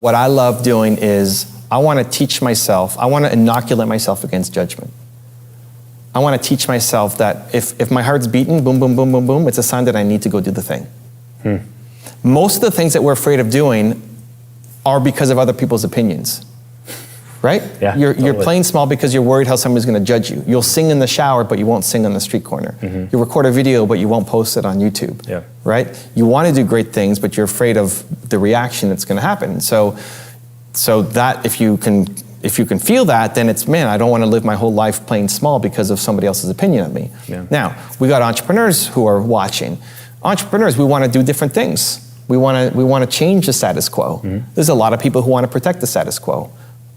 What I love doing is I want to teach myself, I want to inoculate myself against judgment. I want to teach myself that if my heart's beating, boom, boom, boom, boom, boom, it's a sign that I need to go do the thing. Most of the things that we're afraid of doing are because of other people's opinions, right? Yeah, you're playing small because you're worried how somebody's going to judge you. You'll sing in the shower, but you won't sing on the street corner. You'll record a video, but you won't post it on YouTube, right? You want to do great things, but you're afraid of the reaction that's going to happen. So that if you can feel that, then it's, man, I don't want to live my whole life playing small because of somebody else's opinion of me. Now, we got entrepreneurs who are watching. Entrepreneurs, we want to do different things. We want to change the status quo. There's a lot of people who want to protect the status quo.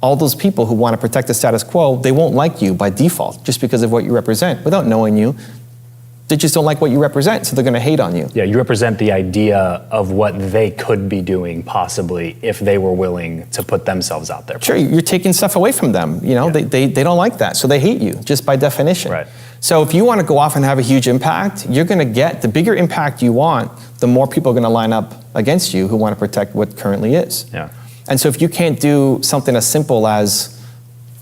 All those people who want to protect the status quo, they won't like you by default just because of what you represent. Without knowing you, they just don't like what you represent, so they're going to hate on you. Yeah, you represent the idea of what they could be doing possibly if they were willing to put themselves out there. Sure, you're taking stuff away from them. You know, they don't like that, so they hate you just by definition. Right. So if you want to go off and have a huge impact, you're going to get the bigger impact you want, the more people are going to line up against you who want to protect what currently is. Yeah. And so if you can't do something as simple as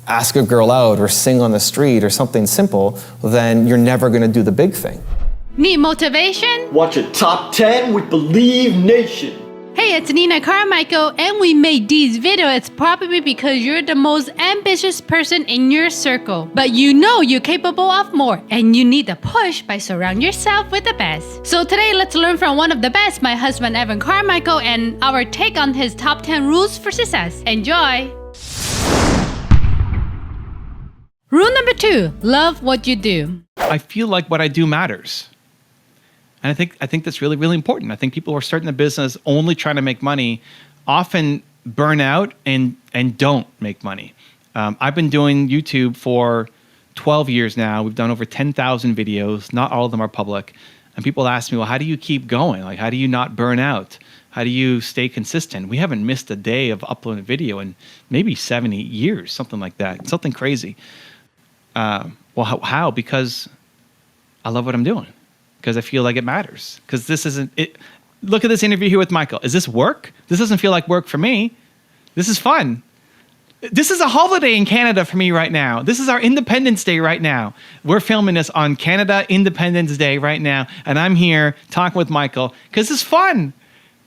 ask a girl out or sing on the street or something simple, then you're never going to do the big thing. Need motivation? Watch a top 10 with Believe Nation. Hey, it's Nina Carmichael, and we made these videos probably because you're the most ambitious person in your circle. But you know you're capable of more, and you need the push by surrounding yourself with the best. So today, let's learn from one of the best, my husband Evan Carmichael, and our take on his top 10 rules for success. Enjoy! Rule number 2, love what you do. I feel like what I do matters. And I think that's really, really important. I think people who are starting a business only trying to make money often burn out and don't make money. I've been doing YouTube for 12 years now. We've done over 10,000 videos. Not all of them are public. And people ask me, well, how do you keep going? Like, how do you not burn out? How do you stay consistent? We haven't missed a day of uploading a video in maybe 70 years, something like that. Something crazy. Well, how? Because I love what I'm doing. Because I feel like it matters. Because this isn't it. Look at this interview here with Michael. Is this work? This doesn't feel like work for me. This is fun. This is a holiday in Canada for me right now. This is our Independence Day right now. We're filming this on Canada Independence Day right now. And I'm here talking with Michael because it's fun,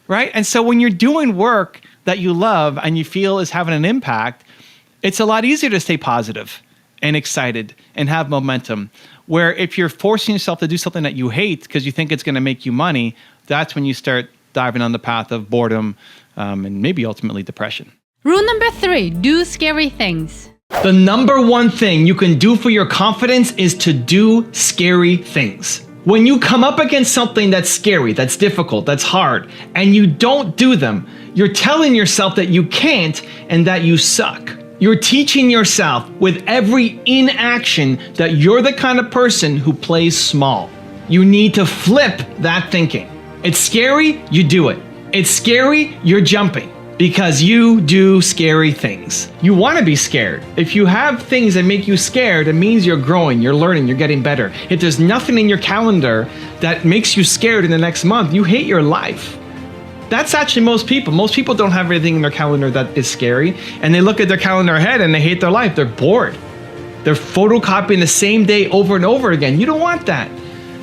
right? And so when you're doing work that you love and you feel is having an impact, it's a lot easier to stay positive and excited and have momentum. Where if you're forcing yourself to do something that you hate because you think it's going to make you money, that's when you start diving on the path of boredom and maybe ultimately depression. Rule number 3, do scary things. The number one thing you can do for your confidence is to do scary things. When you come up against something that's scary, that's difficult, that's hard, and you don't do them, you're telling yourself that you can't and that you suck. You're teaching yourself with every inaction that you're the kind of person who plays small. You need to flip that thinking. It's scary, you do it. It's scary, you're jumping. Because you do scary things. You want to be scared. If you have things that make you scared, it means you're growing, you're learning, you're getting better. If there's nothing in your calendar that makes you scared in the next month, you hate your life. That's actually most people. Most people don't have anything in their calendar that is scary, and they look at their calendar ahead and they hate their life. They're bored. They're photocopying the same day over and over again. You don't want that.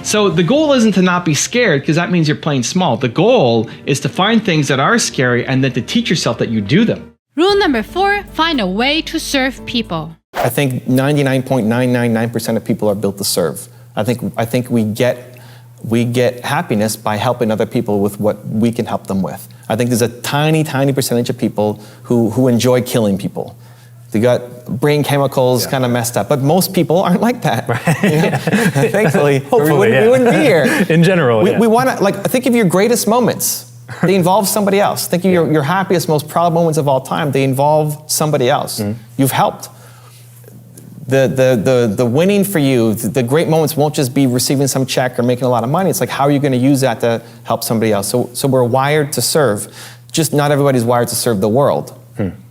So the goal isn't to not be scared, because that means you're playing small. The goal is to find things that are scary and then to teach yourself that you do them. Rule number 4, find a way to serve people. I think 99.999% of people are built to serve. I think we get happiness by helping other people with what we can help them with. I think there's a tiny percentage of people who enjoy killing people. They got brain chemicals kind of messed up, but most people aren't like that. Right. You know? Thankfully, we wouldn't be here. In general, we want to, like, think of your greatest moments. They involve somebody else. Think of your happiest, most proud moments of all time. They involve somebody else. You've helped. The winning for you, the great moments won't just be receiving some check or making a lot of money. It's like, how are you going to use that to help somebody else? So we're wired to serve. Just not everybody's wired to serve the world.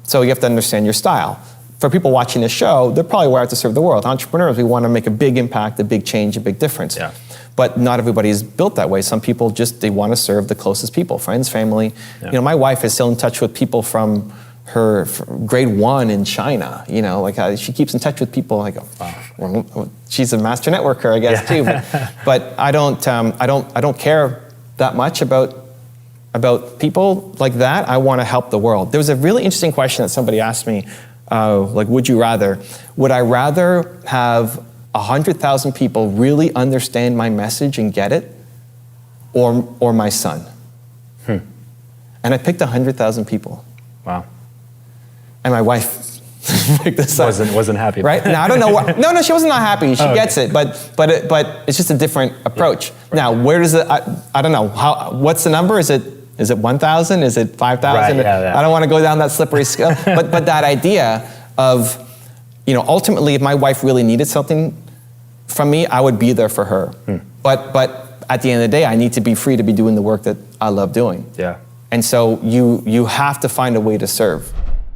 So you have to understand your style. for people watching this show, they're probably wired to serve the world. Entrepreneurs, we want to make a big impact, a big change, a big difference. Yeah. But not everybody is built that way. Some people they want to serve the closest people, friends, family. Yeah. You know, my wife is still in touch with people from her grade 1 in China. You know, like she keeps in touch with people. I go, well, she's a master networker, I guess, too. But I don't care that much about people like that. I want to help the world. There was a really interesting question that somebody asked me, like, would you rather? Would I rather have 100,000 people really understand my message and get it, or my son? And I picked 100,000 people. Wow. And my wife picked this up. Wasn't happy. Right? Now, I don't know what, no, she wasn't not happy. She gets it, but it's just a different approach. Yeah, right. Now, where does it, I don't know, what's the number? Is it 1,000? Is it 5,000? Right, yeah. I don't want to go down that slippery slope. but that idea of, you know, ultimately, if my wife really needed something from me, I would be there for her. But at the end of the day, I need to be free to be doing the work that I love doing. Yeah. And so you have to find a way to serve.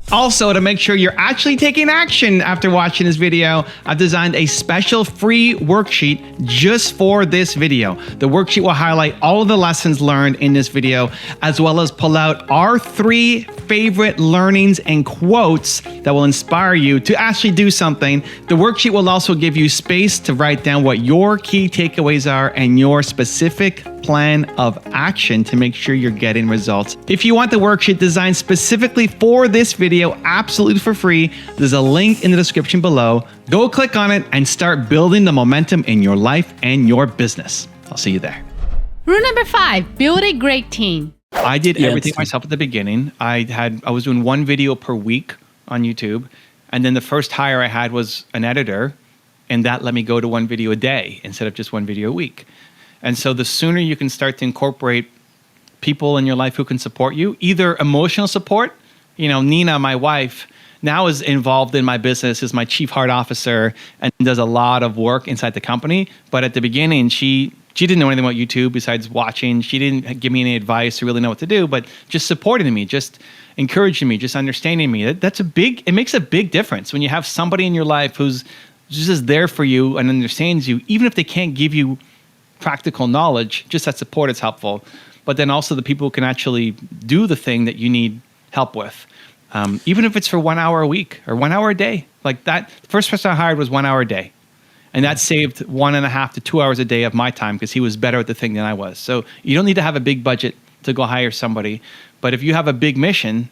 Also, to make sure you're actually taking action after watching this video, I've designed a special free worksheet just for this video. The worksheet will highlight all of the lessons learned in this video, as well as pull out our 3 favorite learnings and quotes that will inspire you to actually do something. The worksheet will also give you space to write down what your key takeaways are and your specific plan of action to make sure you're getting results. If you want the worksheet designed specifically for this video, absolutely for free, there's a link in the description below. Go click on it and start building the momentum in your life and your business. I'll see you there. Rule number 5, build a great team. I did everything myself at the beginning. I was doing 1 video per week on YouTube, and then the first hire I had was an editor, and that let me go to 1 video a day instead of just 1 video a week. And so the sooner you can start to incorporate people in your life who can support you, either emotional support, you know, Nina, my wife, now is involved in my business, is my chief heart officer, and does a lot of work inside the company. But at the beginning, she didn't know anything about YouTube besides watching. She didn't give me any advice or really know what to do, but just supporting me, just encouraging me, just understanding me. It makes a big difference when you have somebody in your life who's just there for you and understands you, even if they can't give you practical knowledge. Just that support is helpful. But then also the people who can actually do the thing that you need help with. Even if it's for 1 hour a week or 1 hour a day. Like that, the first person I hired was 1 hour a day. And that saved 1.5 to 2 hours a day of my time because he was better at the thing than I was. So you don't need to have a big budget to go hire somebody. But if you have a big mission,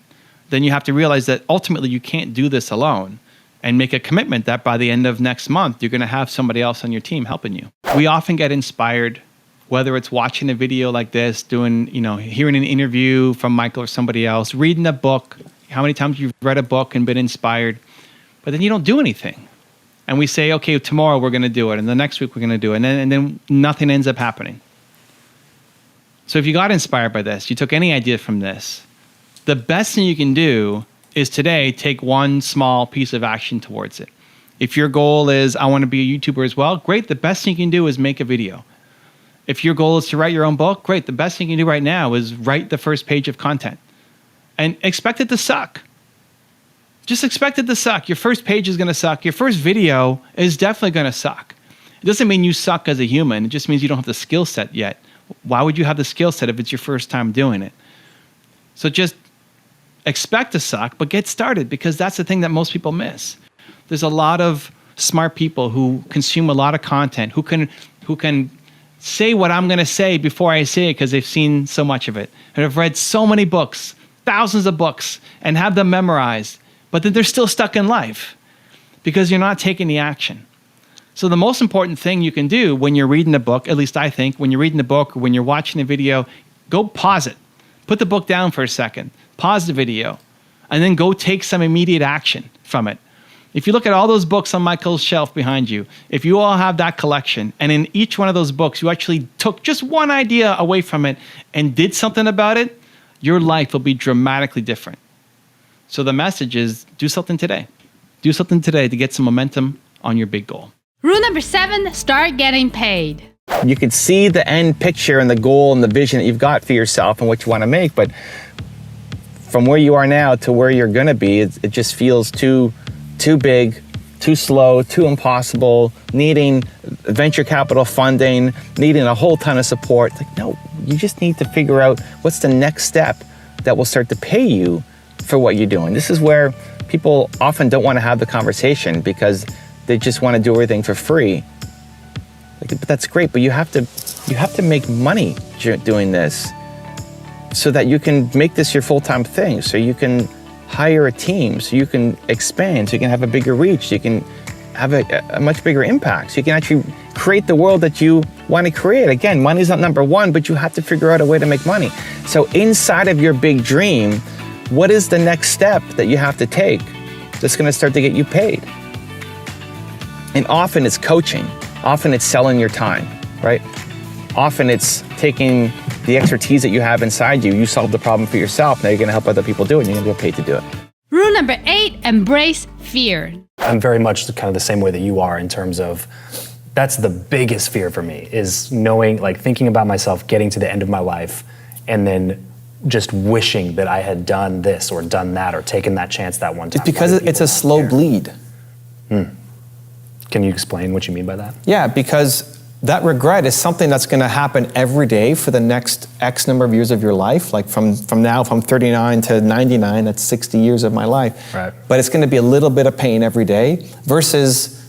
then you have to realize that ultimately you can't do this alone, and make a commitment that by the end of next month, you're going to have somebody else on your team helping you. We often get inspired, whether it's watching a video like this, hearing an interview from Michael or somebody else, reading a book. How many times you've read a book and been inspired, but then you don't do anything. And we say, okay, tomorrow we're going to do it, and the next week we're going to do it, and then nothing ends up happening. So if you got inspired by this, you took any idea from this, the best thing you can do is today take 1 small piece of action towards it. If your goal is, I want to be a YouTuber as well, great. The best thing you can do is make a video. If your goal is to write your own book, great. The best thing you can do right now is write the first page of content and expect it to suck. Just expect it to suck. Your first page is going to suck. Your first video is definitely going to suck. It doesn't mean you suck as a human. It just means you don't have the skill set yet. Why would you have the skill set if it's your first time doing it? So just expect to suck, but get started, because that's the thing that most people miss. There's a lot of smart people who consume a lot of content, who can say what I'm going to say before I say it because they've seen so much of it and have read so many books, thousands of books, and have them memorized, but then they're still stuck in life because you're not taking the action. So the most important thing you can do when you're reading a book, at least I think, when you're reading a book or when you're watching a video, go pause it. Put the book down for a second, pause the video, and then go take some immediate action from it. If you look at all those books on Michael's shelf behind you, if you all have that collection, and in each one of those books, you actually took just 1 idea away from it and did something about it, your life will be dramatically different. So the message is, do something today. Do something today to get some momentum on your big goal. Rule number 7, start getting paid. You can see the end picture and the goal and the vision that you've got for yourself and what you want to make, but from where you are now to where you're going to be, it just feels too too big, too slow, too impossible, needing venture capital funding, needing a whole ton of support. Like, no, you just need to figure out what's the next step that will start to pay you for what you're doing. This is where people often don't want to have the conversation because they just want to do everything for free. Like, but that's great, but you have to make money doing this so that you can make this your full-time thing, so you can hire a team, so you can expand, so you can have a bigger reach, so you can have a much bigger impact, so you can actually create the world that you want to create. Again, money's not number one, but you have to figure out a way to make money. So inside of your big dream, what is the next step that you have to take that's going to start to get you paid? And often it's coaching. Often it's selling your time, right? Often it's taking the expertise that you have inside you. You solved the problem for yourself. Now you're going to help other people do it, and you're going to get paid to do it. Rule number 8, embrace fear. I'm very much kind of the same way that you are in terms of that's the biggest fear for me is knowing, like thinking about myself getting to the end of my life and then just wishing that I had done this or done that or taken that chance that one time. It's because it's a slow bleed. Can you explain what you mean by that? Yeah, because that regret is something that's going to happen every day for the next X number of years of your life. Like from now, from 39 to 99, that's 60 years of my life. Right. But it's going to be a little bit of pain every day versus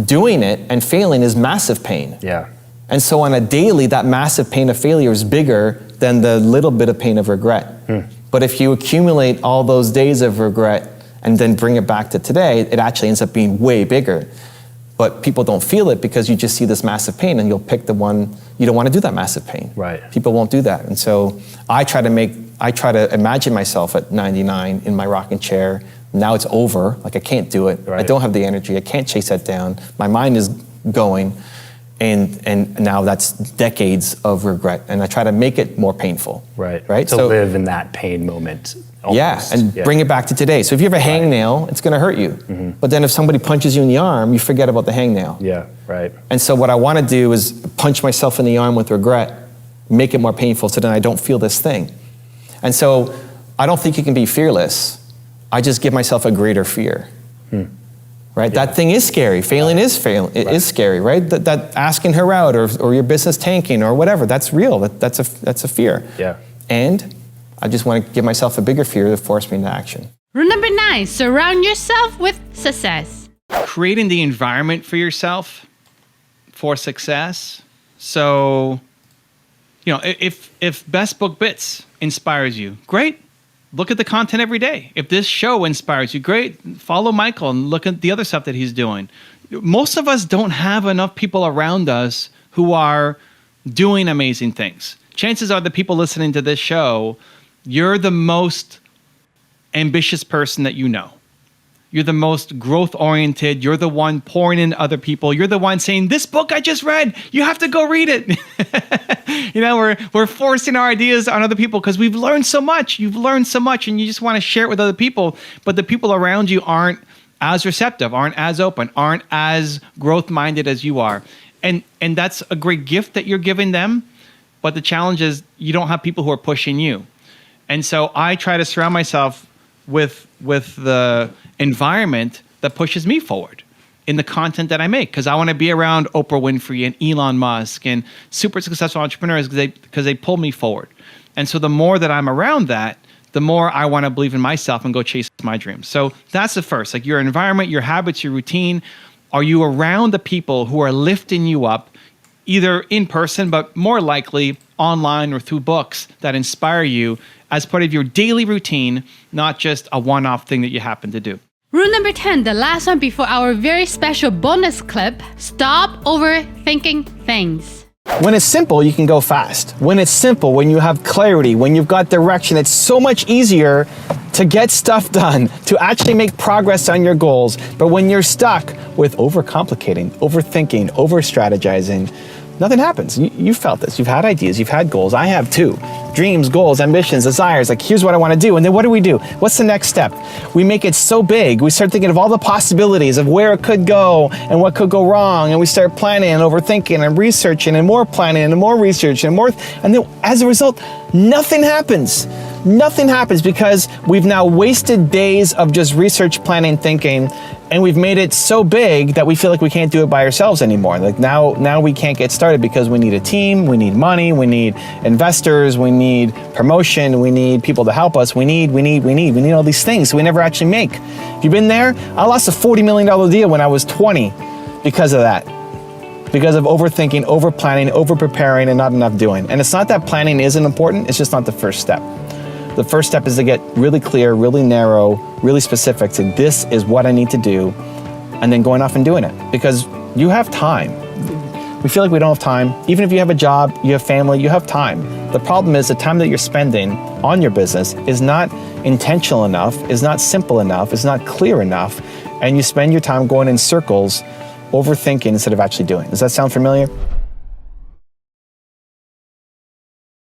doing it and failing is massive pain. Yeah. And so on a daily, that massive pain of failure is bigger than the little bit of pain of regret. But if you accumulate all those days of regret and then bring it back to today, it actually ends up being way bigger. But people don't feel it because you just see this massive pain and you'll pick the one, you don't want to do that massive pain. Right. People won't do that. And so I try to imagine myself at 99 in my rocking chair. Now it's over, like I can't do it. Right. I don't have the energy, I can't chase that down. My mind is going. And now that's decades of regret. And I try to make it more painful. Right. Right. To live in that pain moment. Almost. Yeah, and bring it back to today. So if you have a hangnail, it's going to hurt you. But then if somebody punches you in the arm, you forget about the hangnail. Yeah, right. And so what I want to do is punch myself in the arm with regret, make it more painful so then I don't feel this thing. And so I don't think you can be fearless. I just give myself a greater fear. Right? Yeah. That thing is scary. Failing is scary, right? That asking her out or your business tanking or whatever, that's real. That's a fear. Yeah. And I just want to give myself a bigger fear to force me into action. Rule number 9, surround yourself with success. Creating the environment for yourself for success. So, if Best Book Bits inspires you, great. Look at the content every day. If this show inspires you, great. Follow Michael and look at the other stuff that he's doing. Most of us don't have enough people around us who are doing amazing things. Chances are the people listening to this show, you're the most ambitious person that you know. You're the most growth-oriented. You're the one pouring in other people. You're the one saying, this book I just read, you have to go read it. We're forcing our ideas on other people because we've learned so much. You've learned so much and you just want to share it with other people. But the people around you aren't as receptive, aren't as open, aren't as growth-minded as you are. And that's a great gift that you're giving them. But the challenge is you don't have people who are pushing you. And so I try to surround myself with the environment that pushes me forward in the content that I make, because I want to be around Oprah Winfrey and Elon Musk and super successful entrepreneurs because they pull me forward. And so the more that I'm around that, the more I want to believe in myself and go chase my dreams. So that's the first, like your environment, your habits, your routine. Are you around the people who are lifting you up, either in person, but more likely online or through books that inspire you as part of your daily routine, not just a one-off thing that you happen to do? Rule number 10, the last one before our very special bonus clip, stop overthinking things. When it's simple, you can go fast. When it's simple, when you have clarity, when you've got direction, it's so much easier to get stuff done, to actually make progress on your goals. But when you're stuck with overcomplicating, overthinking, over-strategizing, nothing happens. You felt this. You've had ideas. You've had goals. I have too. Dreams, goals, ambitions, desires. Like, here's what I want to do. And then what do? What's the next step? We make it so big. We start thinking of all the possibilities of where it could go and what could go wrong. And we start planning and overthinking and researching and more planning and more research and more. And then as a result, nothing happens. Nothing happens because we've now wasted days of just research, planning, thinking, and we've made it so big that we feel like we can't do it by ourselves anymore. Like now we can't get started because we need a team, we need money, we need investors, we need promotion, we need people to help us, we need all these things so we never actually make. Have you been there? I lost a $40 million deal when I was 20 because of that. Because of overthinking, over-planning, over-preparing, and not enough doing. And it's not that planning isn't important, it's just not the first step. The first step is to get really clear, really narrow, really specific to this is what I need to do, and then going off and doing it. Because you have time. We feel like we don't have time. Even if you have a job, you have family, you have time. The problem is the time that you're spending on your business is not intentional enough, is not simple enough, is not clear enough, and you spend your time going in circles, overthinking instead of actually doing. Does that sound familiar?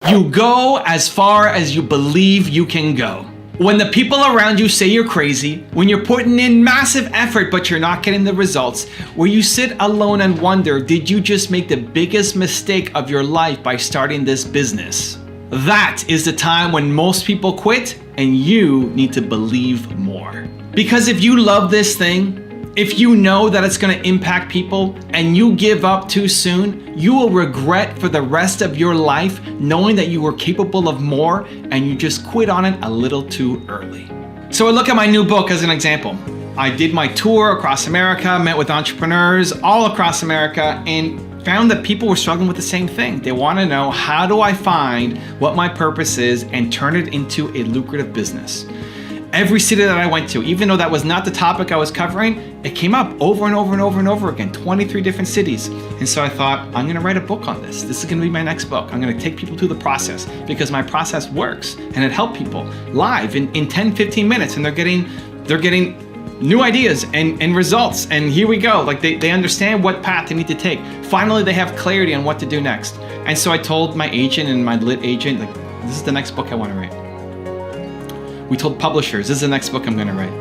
You go as far as you believe you can go. When the people around you say you're crazy, when you're putting in massive effort but you're not getting the results, where you sit alone and wonder, did you just make the biggest mistake of your life by starting this business? That is the time when most people quit, and you need to believe more. Because if you love this thing, if you know that it's going to impact people and you give up too soon, you will regret for the rest of your life knowing that you were capable of more and you just quit on it a little too early. So I look at my new book as an example. I did my tour across America, met with entrepreneurs all across America, and found that people were struggling with the same thing. They want to know, how do I find what my purpose is and turn it into a lucrative business? Every city that I went to, even though that was not the topic I was covering, it came up over and over and over and over again, 23 different cities. And so I thought, I'm gonna write a book on this. This is gonna be my next book. I'm gonna take people through the process because my process works and it helped people live in 10, 15 minutes, and they're getting new ideas and results. And here we go. Like they understand what path they need to take. Finally, they have clarity on what to do next. And so I told my agent and my lit agent, like, this is the next book I wanna write. We told publishers, this is the next book I'm gonna write.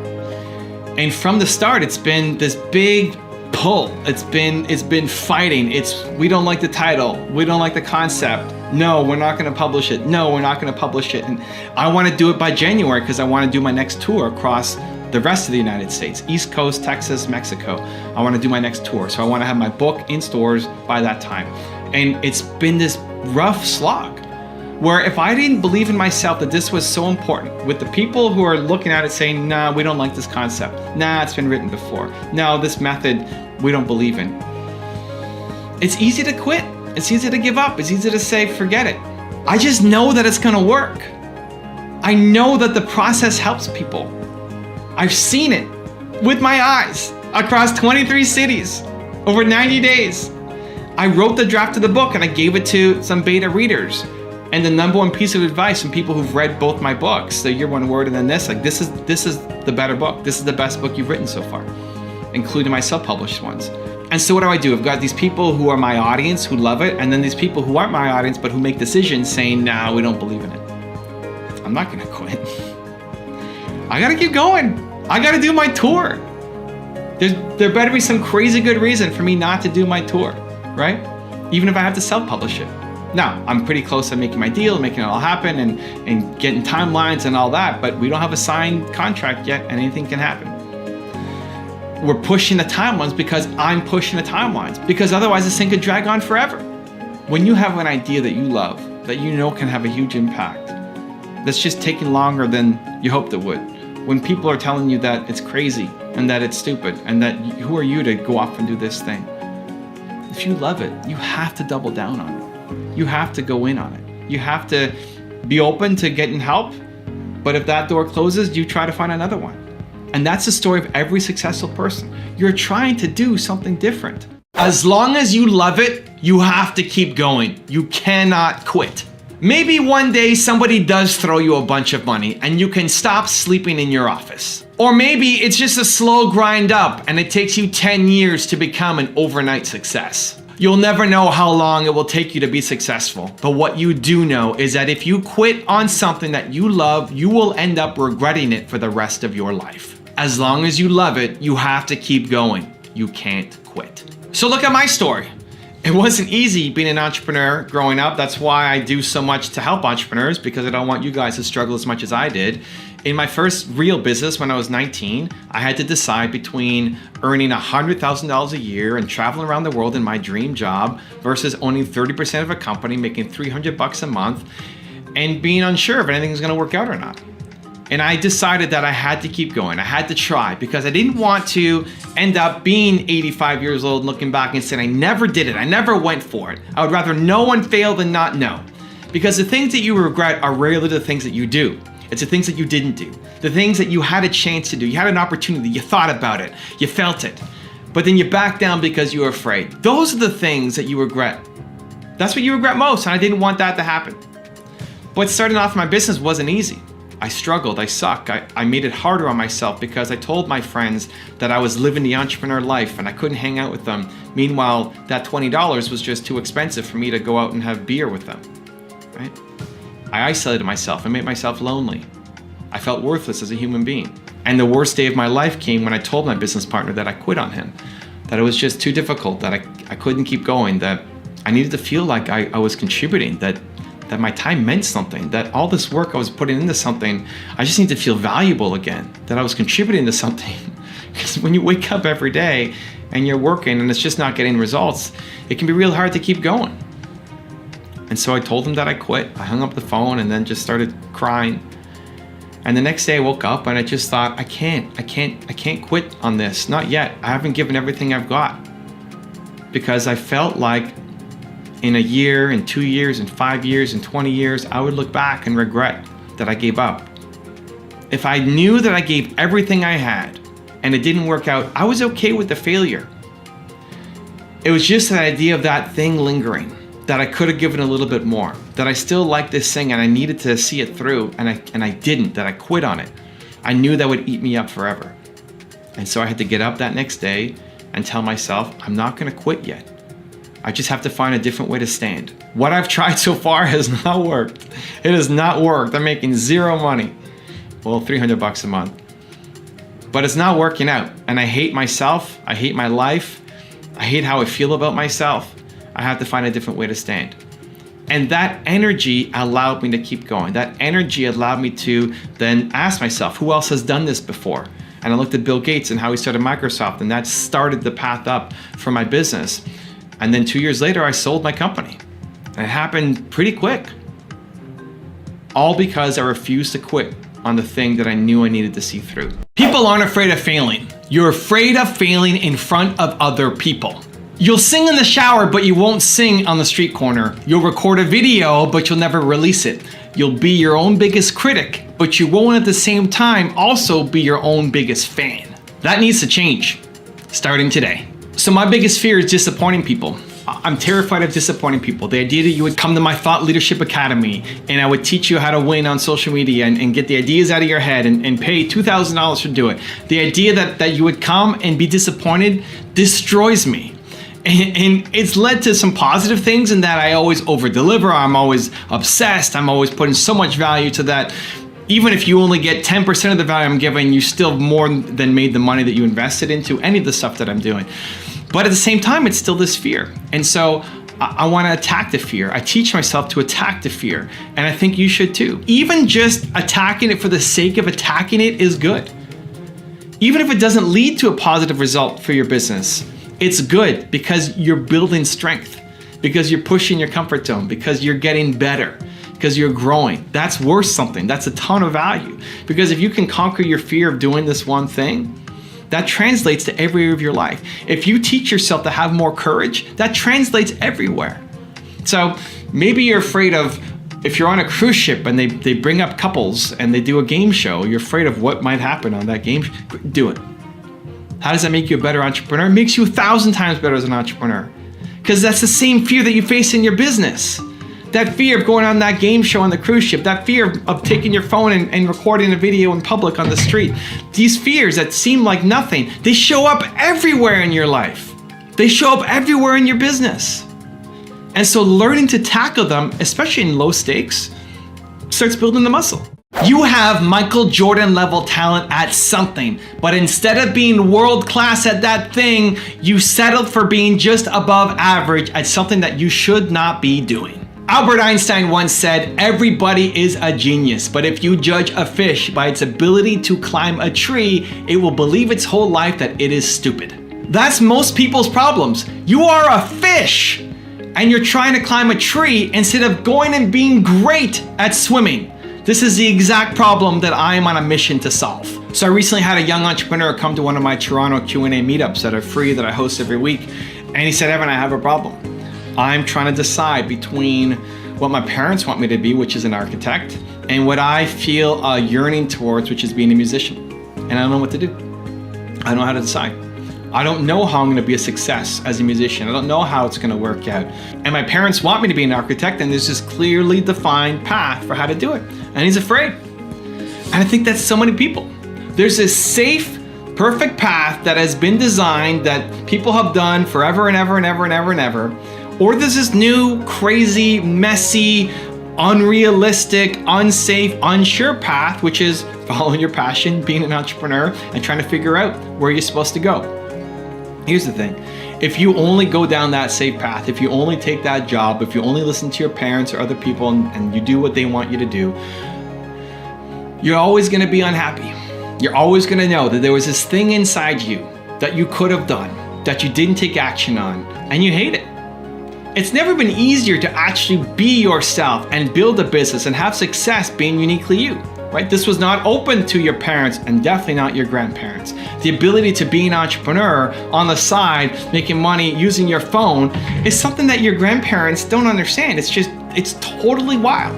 And from the start, it's been this big pull. It's been fighting. We don't like the title. We don't like the concept. No, we're not gonna publish it. No, we're not gonna publish it. And I wanna do it by January because I wanna do my next tour across the rest of the United States, East Coast, Texas, Mexico. I wanna do my next tour. So I wanna have my book in stores by that time. And it's been this rough slog, where if I didn't believe in myself that this was so important, with the people who are looking at it saying, nah, we don't like this concept. Nah, it's been written before. No, this method, we don't believe in. It's easy to quit. It's easy to give up. It's easy to say, forget it. I just know that it's gonna work. I know that the process helps people. I've seen it with my eyes across 23 cities over 90 days. I wrote the draft of the book and I gave it to some beta readers. And the number one piece of advice from people who've read both my books, the Year One Word and then this, like this is the better book. This is the best book you've written so far, including my self-published ones. And so what do? I've got these people who are my audience who love it, and then these people who aren't my audience but who make decisions saying, nah, we don't believe in it. I'm not gonna quit. I gotta keep going. I gotta do my tour. There better be some crazy good reason for me not to do my tour, right? Even if I have to self-publish it. Now, I'm pretty close to making my deal, making it all happen and getting timelines and all that, but we don't have a signed contract yet and anything can happen. We're pushing the timelines because I'm pushing the timelines, because otherwise this thing could drag on forever. When you have an idea that you love, that you know can have a huge impact, that's just taking longer than you hoped it would. When people are telling you that it's crazy and that it's stupid and that who are you to go off and do this thing? If you love it, you have to double down on it. You have to go in on it. You have to be open to getting help, but if that door closes, you try to find another one. And that's the story of every successful person. You're trying to do something different. As long as you love it, you have to keep going. You cannot quit. Maybe one day somebody does throw you a bunch of money and you can stop sleeping in your office. Or maybe it's just a slow grind up and it takes you 10 years to become an overnight success. You'll never know how long it will take you to be successful. But what you do know is that if you quit on something that you love, you will end up regretting it for the rest of your life. As long as you love it, you have to keep going. You can't quit. So look at my story. It wasn't easy being an entrepreneur growing up. That's why I do so much to help entrepreneurs, because I don't want you guys to struggle as much as I did. In my first real business when I was 19, I had to decide between earning $100,000 a year and traveling around the world in my dream job versus owning 30% of a company, making $300 a month, and being unsure if anything's gonna work out or not. And I decided that I had to keep going. I had to try, because I didn't want to end up being 85 years old, looking back and saying, I never did it. I never went for it. I would rather know and fail than not know. Because the things that you regret are rarely the things that you do. It's the things that you didn't do. The things that you had a chance to do. You had an opportunity, you thought about it, you felt it, but then you backed down because you were afraid. Those are the things that you regret. That's what you regret most, and I didn't want that to happen. But starting off my business wasn't easy. I struggled, I sucked. I made it harder on myself because I told my friends that I was living the entrepreneur life and I couldn't hang out with them. Meanwhile, that $20 was just too expensive for me to go out and have beer with them, right? I isolated myself and made myself lonely. I felt worthless as a human being. And the worst day of my life came when I told my business partner that I quit on him, that it was just too difficult, that I couldn't keep going, that I needed to feel like I was contributing, that my time meant something, that all this work I was putting into something, I just need to feel valuable again, that I was contributing to something. Because when you wake up every day and you're working and it's just not getting results, it can be real hard to keep going. And so I told him that I quit. I hung up the phone and then just started crying. And the next day I woke up and I just thought, I can't quit on this, not yet. I haven't given everything I've got. Because I felt like in a year, in 2 years, in 5 years, in 20 years, I would look back and regret that I gave up. If I knew that I gave everything I had and it didn't work out, I was okay with the failure. It was just the idea of that thing lingering, that I could have given a little bit more, that I still liked this thing and I needed to see it through, and I didn't, that I quit on it. I knew that would eat me up forever. And so I had to get up that next day and tell myself, I'm not gonna quit yet. I just have to find a different way to stand. What I've tried so far has not worked. It has not worked. I'm making zero money. Well, $300 a month. But it's not working out. And I hate myself. I hate my life. I hate how I feel about myself. I have to find a different way to stand. And that energy allowed me to keep going. That energy allowed me to then ask myself, who else has done this before? And I looked at Bill Gates and how he started Microsoft, and that started the path up for my business. And then 2 years later, I sold my company. And it happened pretty quick. All because I refused to quit on the thing that I knew I needed to see through. People aren't afraid of failing. You're afraid of failing in front of other people. You'll sing in the shower, but you won't sing on the street corner. You'll record a video, but you'll never release it. You'll be your own biggest critic, but you won't at the same time also be your own biggest fan. That needs to change, starting today. So my biggest fear is disappointing people. I'm terrified of disappointing people. The idea that you would come to my Thought Leadership Academy and I would teach you how to win on social media and get the ideas out of your head and pay $2,000 to do it. The idea that you would come and be disappointed destroys me. And it's led to some positive things in that I always over-deliver. I'm always obsessed. I'm always putting so much value to that. Even if you only get 10% of the value I'm giving, you still more than made the money that you invested into any of the stuff that I'm doing. But at the same time, it's still this fear. And so I want to attack the fear. I teach myself to attack the fear. And I think you should too. Even just attacking it for the sake of attacking it is good. Even if it doesn't lead to a positive result for your business, it's good because you're building strength, because you're pushing your comfort zone, because you're getting better, because you're growing. That's worth something. That's a ton of value. Because if you can conquer your fear of doing this one thing, that translates to every area of your life. If you teach yourself to have more courage, that translates everywhere. So maybe you're afraid of, if you're on a cruise ship and they bring up couples and they do a game show, you're afraid of what might happen on that game. Do it. How does that make you a better entrepreneur? It makes you 1,000 times better as an entrepreneur. Because that's the same fear that you face in your business. That fear of going on that game show on the cruise ship, that fear of taking your phone and recording a video in public on the street. These fears that seem like nothing, they show up everywhere in your life. They show up everywhere in your business. And so learning to tackle them, especially in low stakes, starts building the muscle. You have Michael Jordan level talent at something, but instead of being world class at that thing, you settled for being just above average at something that you should not be doing. Albert Einstein once said, everybody is a genius, but if you judge a fish by its ability to climb a tree, it will believe its whole life that it is stupid. That's most people's problems. You are a fish, and you're trying to climb a tree instead of going and being great at swimming. This is the exact problem that I am on a mission to solve. So I recently had a young entrepreneur come to one of my Toronto Q&A meetups that are free that I host every week. And he said, Evan, I have a problem. I'm trying to decide between what my parents want me to be, which is an architect, and what I feel a yearning towards, which is being a musician. And I don't know what to do. I don't know how to decide. I don't know how I'm going to be a success as a musician. I don't know how it's going to work out. And my parents want me to be an architect, and there's this clearly defined path for how to do it. And he's afraid. And I think that's so many people. There's this safe, perfect path that has been designed that people have done forever and ever and ever and ever and ever. Or there's this new, crazy, messy, unrealistic, unsafe, unsure path, which is following your passion, being an entrepreneur, and trying to figure out where you're supposed to go. Here's the thing. If you only go down that safe path, if you only take that job, if you only listen to your parents or other people and you do what they want you to do, you're always going to be unhappy. You're always going to know that there was this thing inside you that you could have done, that you didn't take action on, and you hate it. It's never been easier to actually be yourself and build a business and have success being uniquely you, right? This was not open to your parents and definitely not your grandparents. The ability to be an entrepreneur on the side, making money using your phone is something that your grandparents don't understand. It's totally wild.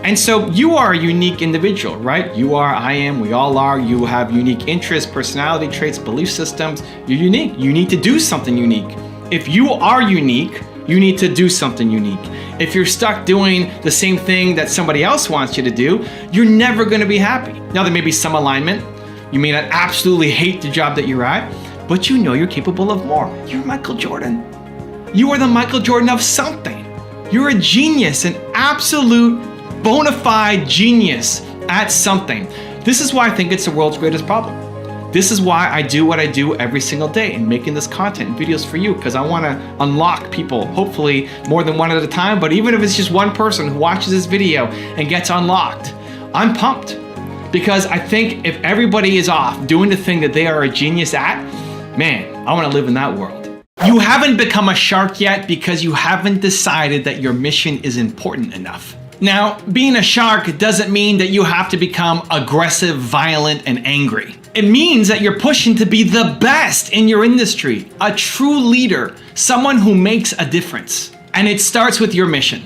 And so you are a unique individual, right? You are, I am, we all are. You have unique interests, personality traits, belief systems. You're unique. You need to do something unique. If you are unique, you need to do something unique. If you're stuck doing the same thing that somebody else wants you to do, you're never going to be happy. Now, there may be some alignment. You may not absolutely hate the job that you're at, but you know you're capable of more. You're Michael Jordan. You are the Michael Jordan of something. You're a genius, an absolute bona fide genius at something. This is why I think it's the world's greatest problem. This is why I do what I do every single day in making this content and videos for you, because I want to unlock people, hopefully more than one at a time, but even if it's just one person who watches this video and gets unlocked, I'm pumped. Because I think if everybody is off doing the thing that they are a genius at, man, I want to live in that world. You haven't become a shark yet because you haven't decided that your mission is important enough. Now, being a shark doesn't mean that you have to become aggressive, violent, and angry. It means that you're pushing to be the best in your industry, a true leader, someone who makes a difference. And it starts with your mission.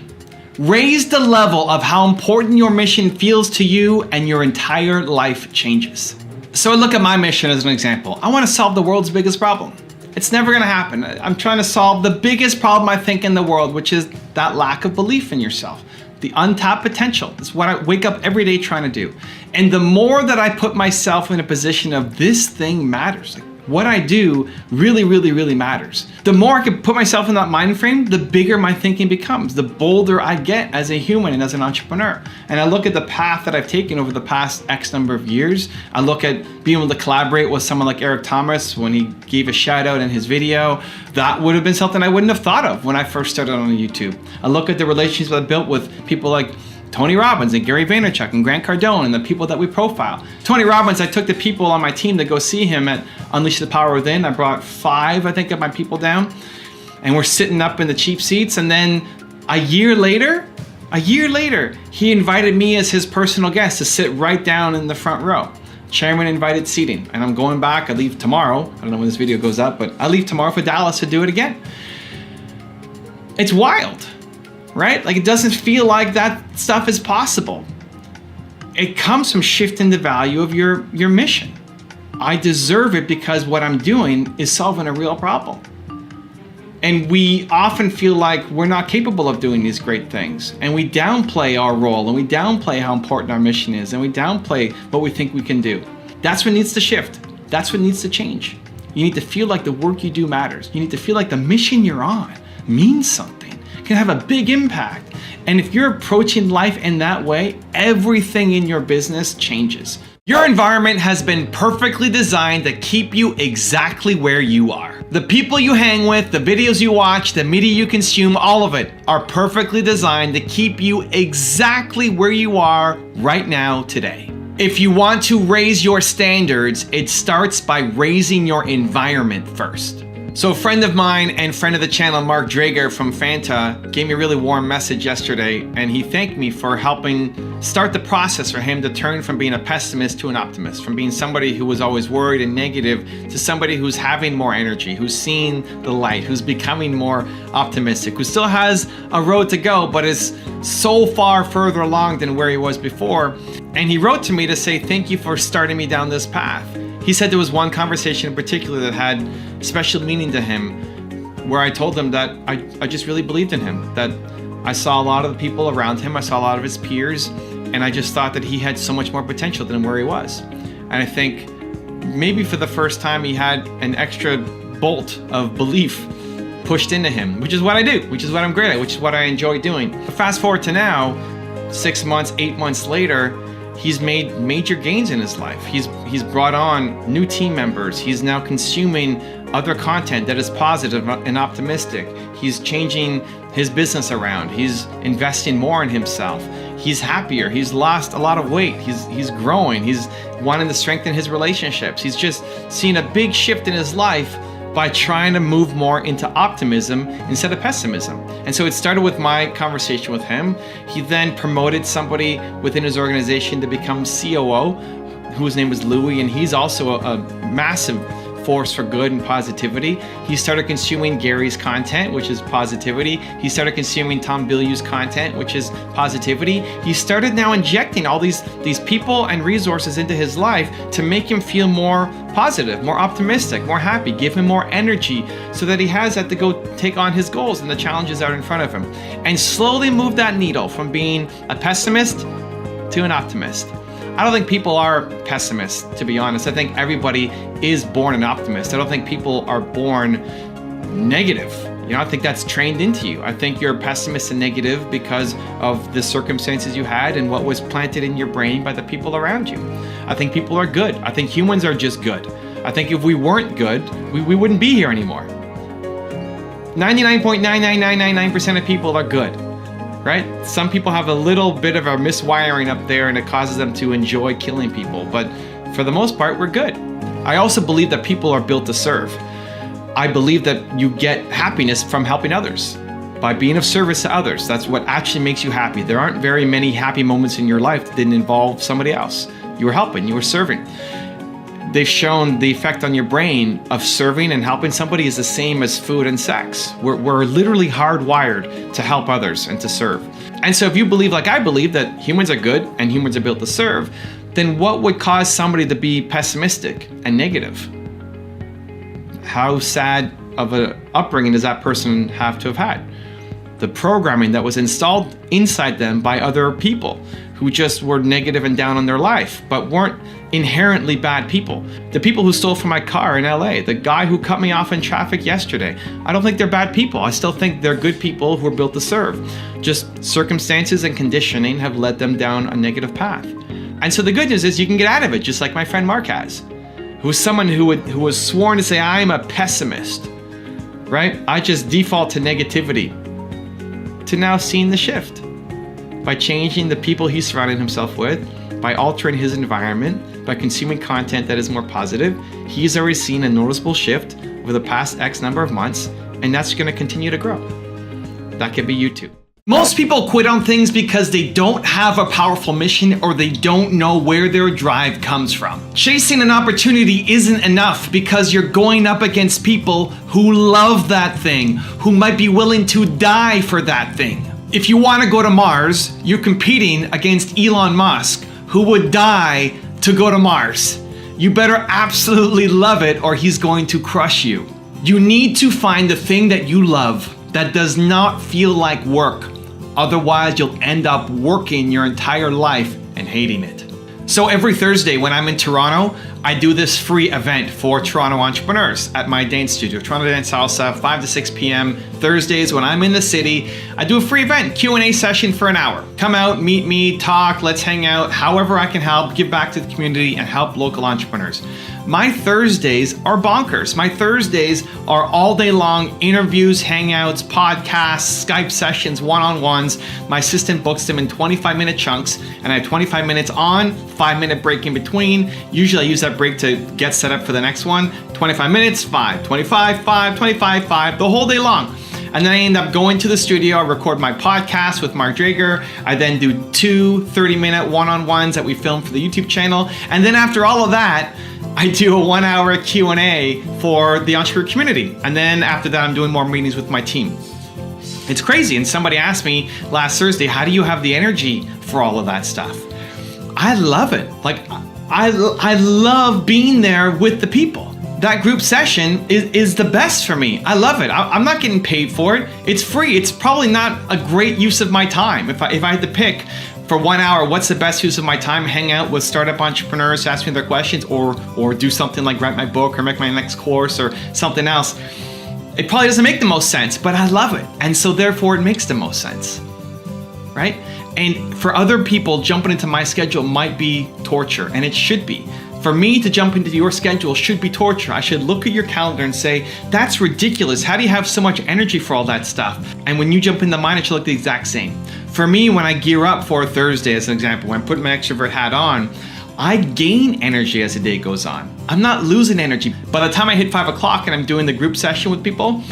Raise the level of how important your mission feels to you and your entire life changes. So I look at my mission as an example. I want to solve the world's biggest problem. It's never going to happen. I'm trying to solve the biggest problem I think in the world, which is that lack of belief in yourself. The untapped potential. That's what I wake up every day trying to do. And the more that I put myself in a position of this thing matters, like what I do really, really, really matters. The more I can put myself in that mind frame, the bigger my thinking becomes, the bolder I get as a human and as an entrepreneur. And I look at the path that I've taken over the past X number of years. I look at being able to collaborate with someone like Eric Thomas when he gave a shout out in his video. That would have been something I wouldn't have thought of when I first started on YouTube. I look at the relationships I built with people like Tony Robbins and Gary Vaynerchuk and Grant Cardone and the people that we profile. Tony Robbins, I took the people on my team to go see him at Unleash the Power Within. I brought 5, I think, of my people down, and we're sitting up in the cheap seats. And then a year later, he invited me as his personal guest to sit right down in the front row. Chairman invited seating. And I'm going back, I leave tomorrow. I don't know when this video goes up, but I leave tomorrow for Dallas to do it again. It's wild. Right? Like, it doesn't feel like that stuff is possible. It comes from shifting the value of your mission. I deserve it because what I'm doing is solving a real problem. And we often feel like we're not capable of doing these great things. And we downplay our role, and we downplay how important our mission is, and we downplay what we think we can do. That's what needs to shift. That's what needs to change. You need to feel like the work you do matters. You need to feel like the mission you're on means something. Can have a big impact. And if you're approaching life in that way, everything in your business changes. Your environment has been perfectly designed to keep you exactly where you are. The people you hang with, the videos you watch, the media you consume, all of it are perfectly designed to keep you exactly where you are right now today. If you want to raise your standards, it starts by raising your environment first. So a friend of mine and friend of the channel, Mark Drager from Fanta, gave me a really warm message yesterday, and he thanked me for helping start the process for him to turn from being a pessimist to an optimist, from being somebody who was always worried and negative to somebody who's having more energy, who's seeing the light, who's becoming more optimistic, who still has a road to go, but is so far further along than where he was before. And he wrote to me to say, thank you for starting me down this path. He said there was one conversation in particular that had special meaning to him, where I told him that I just really believed in him, that I saw a lot of the people around him, I saw a lot of his peers, and I just thought that he had so much more potential than where he was. And I think maybe for the first time he had an extra bolt of belief pushed into him, which is what I do, which is what I'm great at, which is what I enjoy doing. But fast forward to now, 6 months, 8 months later, he's made major gains in his life. He's brought on new team members. He's now consuming other content that is positive and optimistic. He's changing his business around. He's investing more in himself. He's happier. He's lost a lot of weight. He's growing. He's wanting to strengthen his relationships. He's just seen a big shift in his life by trying to move more into optimism instead of pessimism. And so it started with my conversation with him. He then promoted somebody within his organization to become COO, whose name was Louis, and he's also a massive force for good and positivity. He started consuming Gary's content, which is positivity. He started consuming Tom Bilyeu's content, which is positivity. He started now injecting all these people and resources into his life to make him feel more positive, more optimistic, more happy, give him more energy so that he has that to go take on his goals and the challenges out in front of him. And slowly move that needle from being a pessimist to an optimist. I don't think people are pessimists, to be honest. I think everybody is born an optimist. I don't think people are born negative. I think that's trained into you. I think you're a pessimist and negative because of the circumstances you had and what was planted in your brain by the people around you. I think people are good. I think humans are just good. I think if we weren't good, we wouldn't be here anymore. 99.99999% of people are good. Right? Some people have a little bit of a miswiring up there and it causes them to enjoy killing people. But for the most part, we're good. I also believe that people are built to serve. I believe that you get happiness from helping others, by being of service to others. That's what actually makes you happy. There aren't very many happy moments in your life that didn't involve somebody else. You were helping, you were serving. They've shown the effect on your brain of serving and helping somebody is the same as food and sex. We're literally hardwired to help others and to serve. And so if you believe like I believe that humans are good and humans are built to serve, then what would cause somebody to be pessimistic and negative? How sad of an upbringing does that person have to have had? The programming that was installed inside them by other people who just were negative and down on their life, but weren't inherently bad people. The people who stole from my car in LA, the guy who cut me off in traffic yesterday, I don't think they're bad people. I still think they're good people who are built to serve. Just circumstances and conditioning have led them down a negative path. And so the good news is you can get out of it, just like my friend Mark has, who's someone who was sworn to say, I'm a pessimist, right? I just default to negativity, to now seeing the shift by changing the people he's surrounding himself with, by altering his environment, by consuming content that is more positive. He's already seen a noticeable shift over the past X number of months, and that's going to continue to grow. That could be you too. Most people quit on things because they don't have a powerful mission or they don't know where their drive comes from. Chasing an opportunity isn't enough because you're going up against people who love that thing, who might be willing to die for that thing. If you want to go to Mars, you're competing against Elon Musk, who would die to go to Mars. You better absolutely love it or he's going to crush you. You need to find the thing that you love that does not feel like work. Otherwise, you'll end up working your entire life and hating it. So every Thursday when I'm in Toronto, I do this free event for Toronto entrepreneurs at my dance studio, Toronto Dance Salsa, 5 to 6 p.m. Thursdays when I'm in the city. I do a free event, Q&A session for an hour. Come out, meet me, talk, let's hang out, however I can help, give back to the community and help local entrepreneurs. My Thursdays are bonkers. My Thursdays are all day long interviews, hangouts, podcasts, Skype sessions, one-on-ones. My assistant books them in 25-minute chunks, and I have 25 minutes on, 5-minute break in between. Usually I use that break to get set up for the next one. 25 minutes, 5, 25, 5, 25, 5, the whole day long. And then I end up going to the studio, I record my podcast with Mark Drager. I then do 2 30-minute one-on-ones that we film for the YouTube channel. And then after all of that, I do a 1-hour Q&A for the entrepreneur community. And then after that, I'm doing more meetings with my team. It's crazy. And somebody asked me last Thursday, how do you have the energy for all of that stuff? I love it. Like, I love being there with the people. That group session is the best for me. I love it. I'm not getting paid for it. It's free. It's probably not a great use of my time. If I had to pick for 1 hour, what's the best use of my time? Hang out with startup entrepreneurs, ask me their questions, or do something like write my book or make my next course or something else. It probably doesn't make the most sense, but I love it. And so therefore it makes the most sense, right? And for other people, jumping into my schedule might be torture, and it should be. For me to jump into your schedule should be torture. I should look at your calendar and say, that's ridiculous. How do you have so much energy for all that stuff? And when you jump into mine, it should look the exact same. For me, when I gear up for Thursday, as an example, when I put my extrovert hat on, I gain energy as the day goes on. I'm not losing energy. By the time I hit 5 o'clock and I'm doing the group session with people,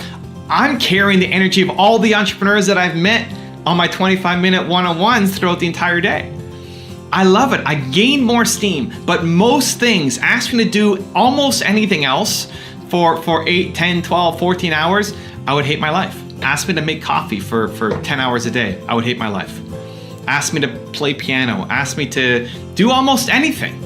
I'm carrying the energy of all the entrepreneurs that I've met on my 25-minute one-on-ones throughout the entire day. I love it. I gain more steam, but most things, ask me to do almost anything else for 8, 10, 12, 14 hours, I would hate my life. Ask me to make coffee for 10 hours a day, I would hate my life. Ask me to play piano, ask me to do almost anything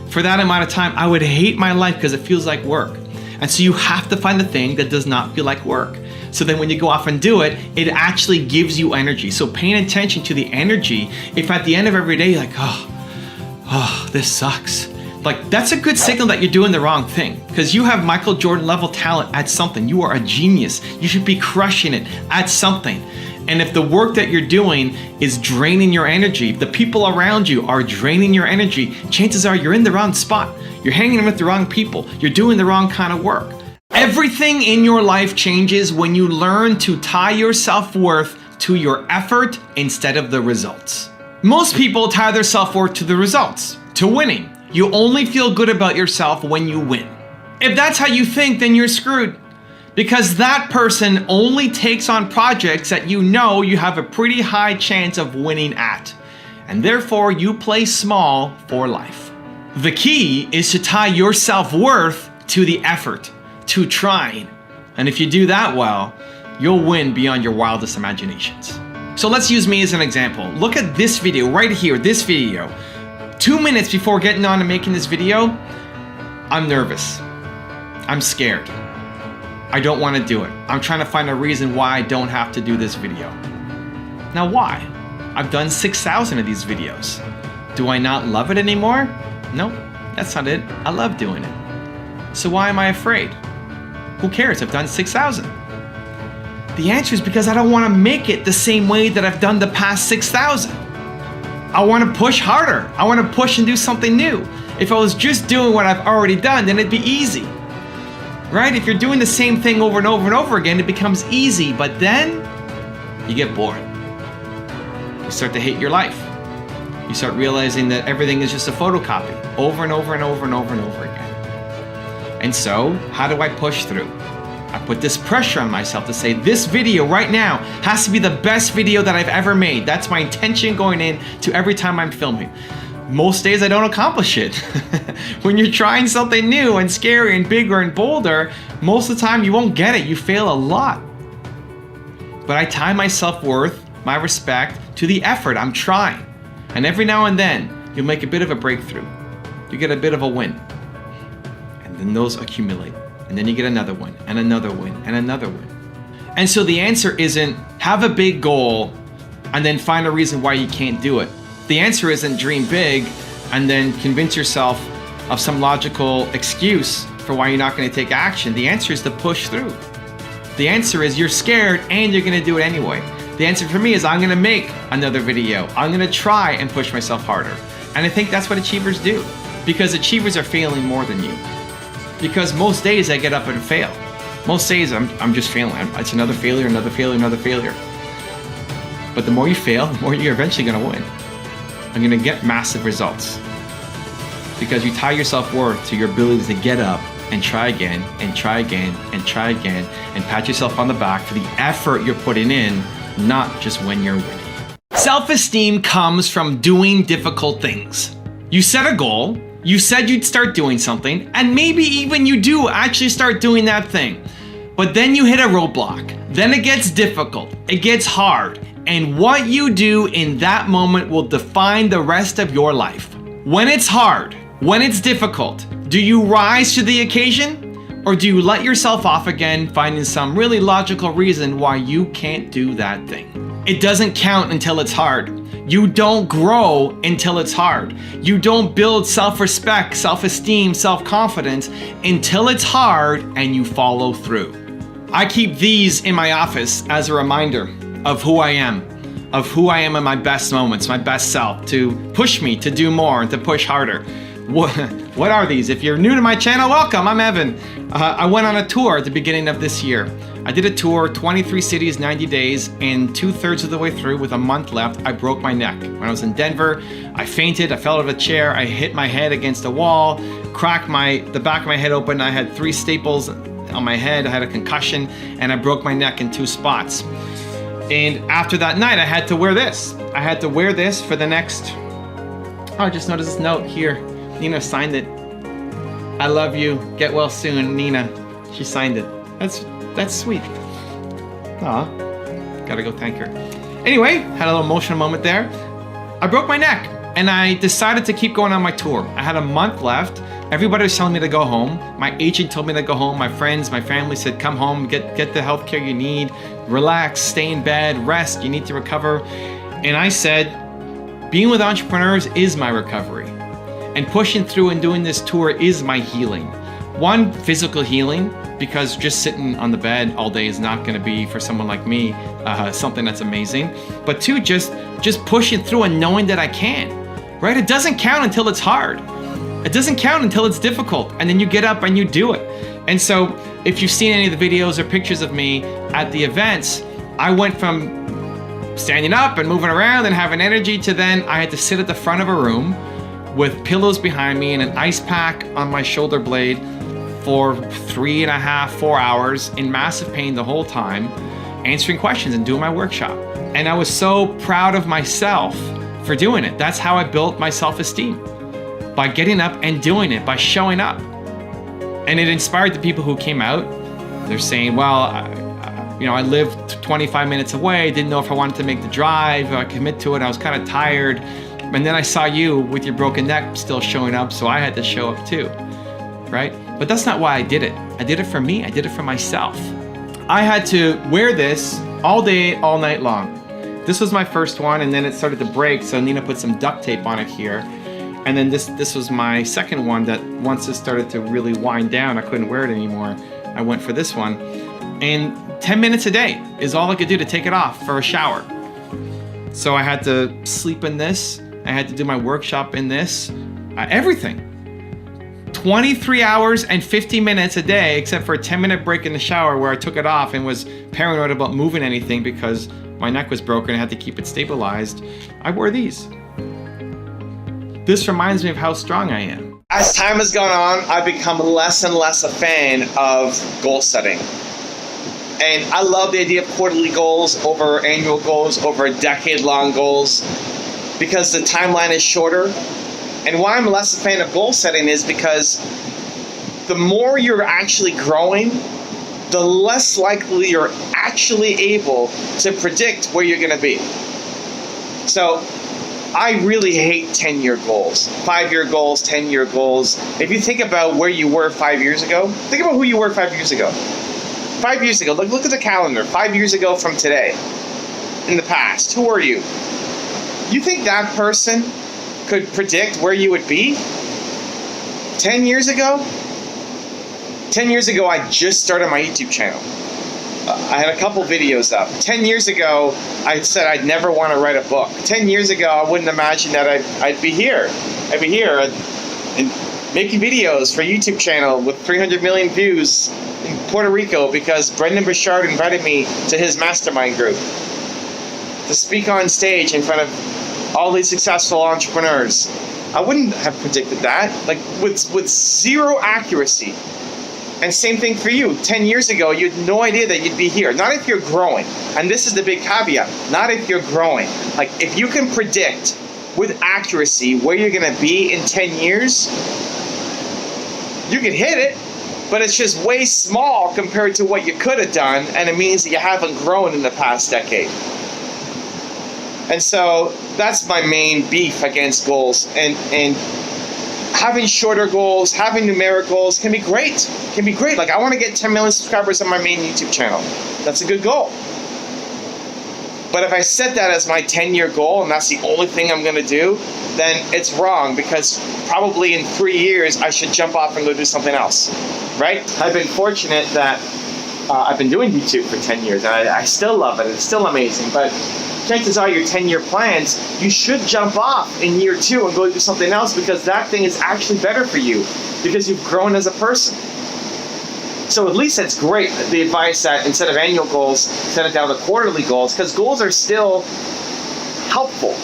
for that amount of time, I would hate my life because it feels like work. And so you have to find the thing that does not feel like work. So then when you go off and do it, it actually gives you energy. So paying attention to the energy, if at the end of every day you're like, oh, this sucks. Like, that's a good signal that you're doing the wrong thing, because you have Michael Jordan level talent at something. You are a genius. You should be crushing it at something. And if the work that you're doing is draining your energy, if the people around you are draining your energy, chances are you're in the wrong spot. You're hanging with the wrong people. You're doing the wrong kind of work. Everything in your life changes when you learn to tie your self-worth to your effort instead of the results. Most people tie their self-worth to the results, to winning. You only feel good about yourself when you win. If that's how you think, then you're screwed. Because that person only takes on projects that you know you have a pretty high chance of winning at. And therefore you play small for life. The key is to tie your self-worth to the effort, to trying. And if you do that well, you'll win beyond your wildest imaginations. So let's use me as an example. Look at this video right here, this video. 2 minutes before getting on and making this video, I'm nervous. I'm scared. I don't want to do it. I'm trying to find a reason why I don't have to do this video. Now why? I've done 6,000 of these videos. Do I not love it anymore? No, that's not it. I love doing it. So why am I afraid? Who cares? I've done 6,000. The answer is because I don't want to make it the same way that I've done the past 6,000. I want to push harder. I want to push and do something new. If I was just doing what I've already done, then it'd be easy. Right? If you're doing the same thing over and over and over again, it becomes easy, but then you get bored. You start to hate your life. You start realizing that everything is just a photocopy over and over and over and over and over again. And so, how do I push through? I put this pressure on myself to say, this video right now has to be the best video that I've ever made. That's my intention going in to every time I'm filming. Most days I don't accomplish it. When you're trying something new and scary and bigger and bolder, most of the time you won't get it. You fail a lot. But I tie my self-worth, my respect, to the effort. I'm trying. And every now and then, you'll make a bit of a breakthrough. You get a bit of a win. And then those accumulate. And then you get another one, and another win, and another win. And so the answer isn't have a big goal and then find a reason why you can't do it. The answer isn't dream big and then convince yourself of some logical excuse for why you're not going to take action. The answer is to push through. The answer is you're scared and you're going to do it anyway. The answer for me is I'm going to make another video. I'm going to try and push myself harder. And I think that's what achievers do, because achievers are failing more than you. Because most days I get up and fail. Most days I'm just failing. It's another failure, another failure, another failure. But the more you fail, the more you're eventually going to win. I'm going to get massive results. Because you tie your self-worth to your ability to get up and try again, and try again, and try again, and pat yourself on the back for the effort you're putting in, not just when you're winning. Self-esteem comes from doing difficult things. You set a goal, you said you'd start doing something, and maybe even you do actually start doing that thing. But then you hit a roadblock. Then it gets difficult, it gets hard, and what you do in that moment will define the rest of your life. When it's hard, when it's difficult, do you rise to the occasion? Or do you let yourself off again, finding some really logical reason why you can't do that thing? It doesn't count until it's hard. You don't grow until it's hard. You don't build self-respect, self-esteem, self-confidence until it's hard and you follow through. I keep these in my office as a reminder of who I am in my best moments, my best self, to push me to do more and to push harder. What are these? If you're new to my channel, welcome, I'm Evan. I went on a tour at the beginning of this year. I did a tour, 23 cities, 90 days, and 2/3 of the way through, with a month left, I broke my neck. When I was in Denver, I fainted, I fell out of a chair, I hit my head against a wall, cracked the back of my head open, I had 3 staples on my head, I had a concussion, and I broke my neck in 2 spots. And after that night, I had to wear this. I had to wear this for the next, I just noticed this note here. Nina signed it. I love you, get well soon, Nina. She signed it. That's sweet. Aw, gotta go thank her. Anyway, had a little emotional moment there. I broke my neck and I decided to keep going on my tour. I had a month left. Everybody was telling me to go home. My agent told me to go home. My friends, my family said, come home, get the healthcare you need, relax, stay in bed, rest, you need to recover. And I said, being with entrepreneurs is my recovery. And pushing through and doing this tour is my healing. One, physical healing, because just sitting on the bed all day is not gonna be, for someone like me, something that's amazing. But 2, just pushing through and knowing that I can, right? It doesn't count until it's hard. It doesn't count until it's difficult, and then you get up and you do it. And so if you've seen any of the videos or pictures of me at the events, I went from standing up and moving around and having energy to then I had to sit at the front of a room with pillows behind me and an ice pack on my shoulder blade for 3.5, 4 hours in massive pain the whole time, answering questions and doing my workshop. And I was so proud of myself for doing it. That's how I built my self-esteem, by getting up and doing it, by showing up. And it inspired the people who came out. They're saying, well, I lived 25 minutes away, didn't know if I wanted to make the drive, I commit to it, I was kind of tired. And then I saw you with your broken neck still showing up, so I had to show up too, right? But that's not why I did it. I did it for me, I did it for myself. I had to wear this all day, all night long. This was my first one, and then it started to break, so Nina put some duct tape on it here. And then this was my second one that once it started to really wind down, I couldn't wear it anymore. I went for this one. And 10 minutes a day is all I could do to take it off for a shower. So I had to sleep in this. I had to do my workshop in this, everything. 23 hours and 50 minutes a day, except for a 10-minute break in the shower where I took it off and was paranoid about moving anything because my neck was broken. I had to keep it stabilized. I wore these. This reminds me of how strong I am. As time has gone on, I've become less and less a fan of goal setting. And I love the idea of quarterly goals over annual goals, over decade-long goals, because the timeline is shorter. And why I'm less a fan of goal setting is because the more you're actually growing, the less likely you're actually able to predict where you're gonna be. So I really hate 10-year goals, 5-year goals, 10-year goals. If you think about where you were 5 years ago, think about who you were 5 years ago. 5 years ago, look at the calendar, 5 years ago from today, in the past, who are you? You think that person could predict where you would be? 10 years ago, I just started my YouTube channel. I had a couple videos up. 10 years ago, I said I'd never want to write a book. 10 years ago, I wouldn't imagine that I'd be here. I'd be here and making videos for a YouTube channel with 300 million views in Puerto Rico because Brendan Burchard invited me to his mastermind group to speak on stage in front of all these successful entrepreneurs. I wouldn't have predicted that, like with zero accuracy. And same thing for you. 10 years ago, you had no idea that you'd be here. Not if you're growing. And this is the big caveat. Not if you're growing. Like, if you can predict with accuracy where you're going to be in 10 years, you can hit it, but it's just way small compared to what you could have done, and it means that you haven't grown in the past decade. And so that's my main beef against goals. And having shorter goals, having numeric goals can be great. Can be great. Like, I want to get 10 million subscribers on my main YouTube channel. That's a good goal. But if I set that as my 10-year goal and that's the only thing I'm going to do, then it's wrong, because probably in 3 years I should jump off and go do something else, right? I've been fortunate that I've been doing YouTube for 10 years and I still love it. It's still amazing. But chances are your 10-year plans, you should jump off in year 2 and go do something else, because that thing is actually better for you because you've grown as a person. So at least it's great, the advice that instead of annual goals, set it down to quarterly goals, because goals are still helpful.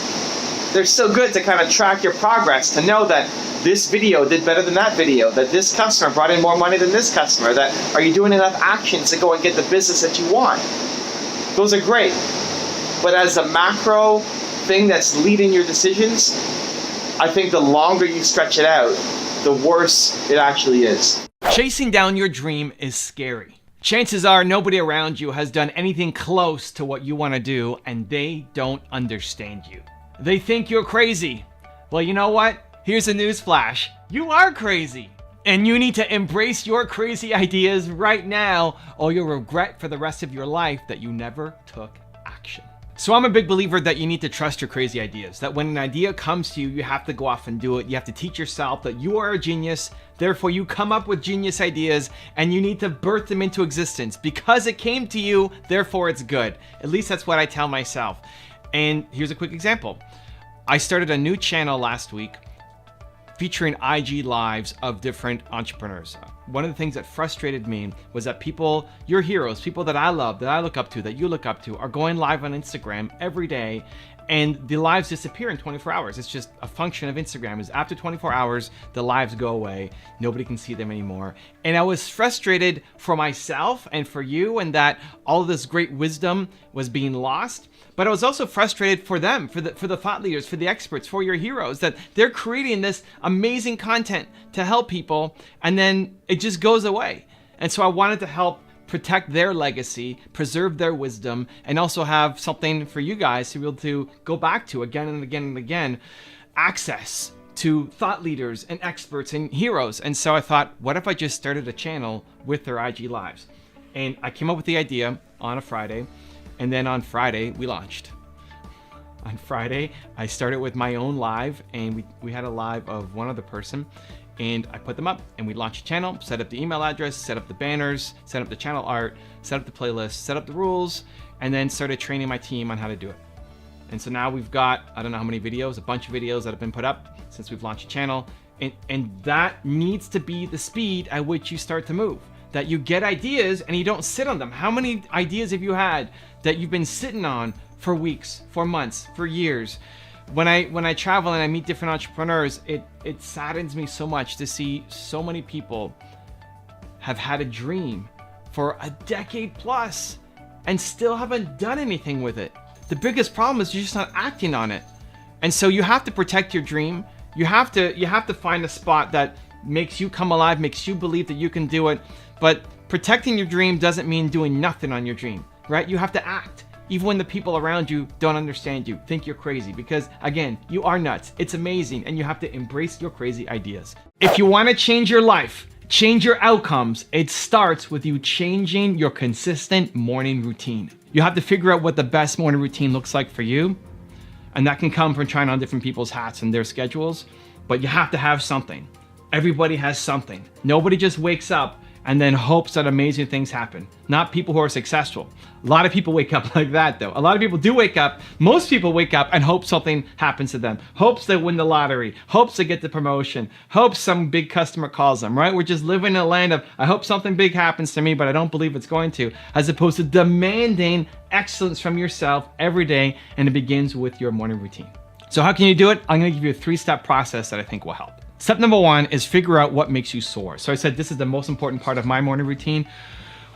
They're still good to kind of track your progress, to know that this video did better than that video, that this customer brought in more money than this customer, that are you doing enough actions to go and get the business that you want. Those are great. But as a macro thing that's leading your decisions, I think the longer you stretch it out, the worse it actually is. Chasing down your dream is scary. Chances are nobody around you has done anything close to what you want to do, and they don't understand you. They think you're crazy. Well, you know what? Here's a news flash. You are crazy. And you need to embrace your crazy ideas right now, or you'll regret for the rest of your life that you never took action. So I'm a big believer that you need to trust your crazy ideas, that when an idea comes to you, you have to go off and do it. You have to teach yourself that you are a genius, therefore you come up with genius ideas, and you need to birth them into existence. Because it came to you, therefore it's good. At least that's what I tell myself. And here's a quick example. I started a new channel last week featuring IG lives of different entrepreneurs. One of the things that frustrated me was that people, your heroes, people that I love, that I look up to, that you look up to, are going live on Instagram every day, and the lives disappear in 24 hours. It's just a function of Instagram, is after 24 hours, the lives go away. Nobody can see them anymore. And I was frustrated for myself and for you, and that all of this great wisdom was being lost. But I was also frustrated for them, for the thought leaders, for the experts, for your heroes, that they're creating this amazing content to help people, and then it just goes away. And so I wanted to help protect their legacy, preserve their wisdom, and also have something for you guys to be able to go back to again and again and again, access to thought leaders and experts and heroes. And so I thought, what if I just started a channel with their IG lives? And I came up with the idea on a Friday, and then on Friday we launched. On Friday, I started with my own live, and we had a live of one other person, and I put them up, and we launched a channel, set up the email address, set up the banners, set up the channel art, set up the playlist, set up the rules, and then started training my team on how to do it. And so now we've got, I don't know how many videos, a bunch of videos that have been put up since we've launched a channel, and that needs to be the speed at which you start to move. That you get ideas and you don't sit on them. How many ideas have you had that you've been sitting on for weeks, for months, for years? When I travel and I meet different entrepreneurs, it saddens me so much to see so many people have had a dream for a decade plus and still haven't done anything with it. The biggest problem is you're just not acting on it. And so you have to protect your dream. You have to find a spot that makes you come alive, makes you believe that you can do it. But protecting your dream doesn't mean doing nothing on your dream, right? You have to act. Even when the people around you don't understand you, think you're crazy, because again, you are nuts. It's amazing, and you have to embrace your crazy ideas. If you want to change your life, change your outcomes, it starts with you changing your consistent morning routine. You have to figure out what the best morning routine looks like for you, and that can come from trying on different people's hats and their schedules, but you have to have something. Everybody has something. Nobody just wakes up and then hopes that amazing things happen. Not people who are successful. A lot of people wake up like that though. A lot of people do wake up, most people wake up and hope something happens to them. Hopes they win the lottery, hopes they get the promotion, hopes some big customer calls them, right? We're just living in a land of, I hope something big happens to me, but I don't believe it's going to, as opposed to demanding excellence from yourself every day, and it begins with your morning routine. So how can you do it? I'm gonna give you a 3-step process that I think will help. Step number 1 is figure out what makes you soar. So I said this is the most important part of my morning routine.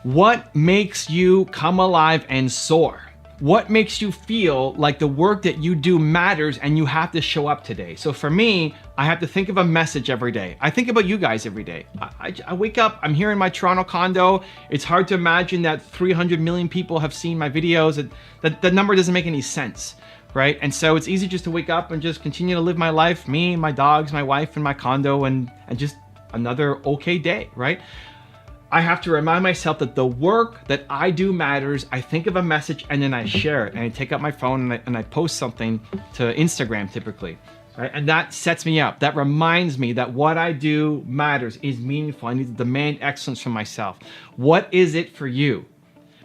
What makes you come alive and soar? What makes you feel like the work that you do matters and you have to show up today? So for me, I have to think of a message every day. I think about you guys every day. I wake up, I'm here in my Toronto condo. It's hard to imagine that 300 million people have seen my videos. That number doesn't make any sense, right? And so it's easy just to wake up and just continue to live my life, me, my dogs, my wife, and my condo, and just another okay day, right? I have to remind myself that the work that I do matters. I think of a message and then I share it, and I take out my phone and I post something to Instagram typically, right? And that sets me up. That reminds me that what I do matters, is meaningful. I need to demand excellence from myself. What is it for you?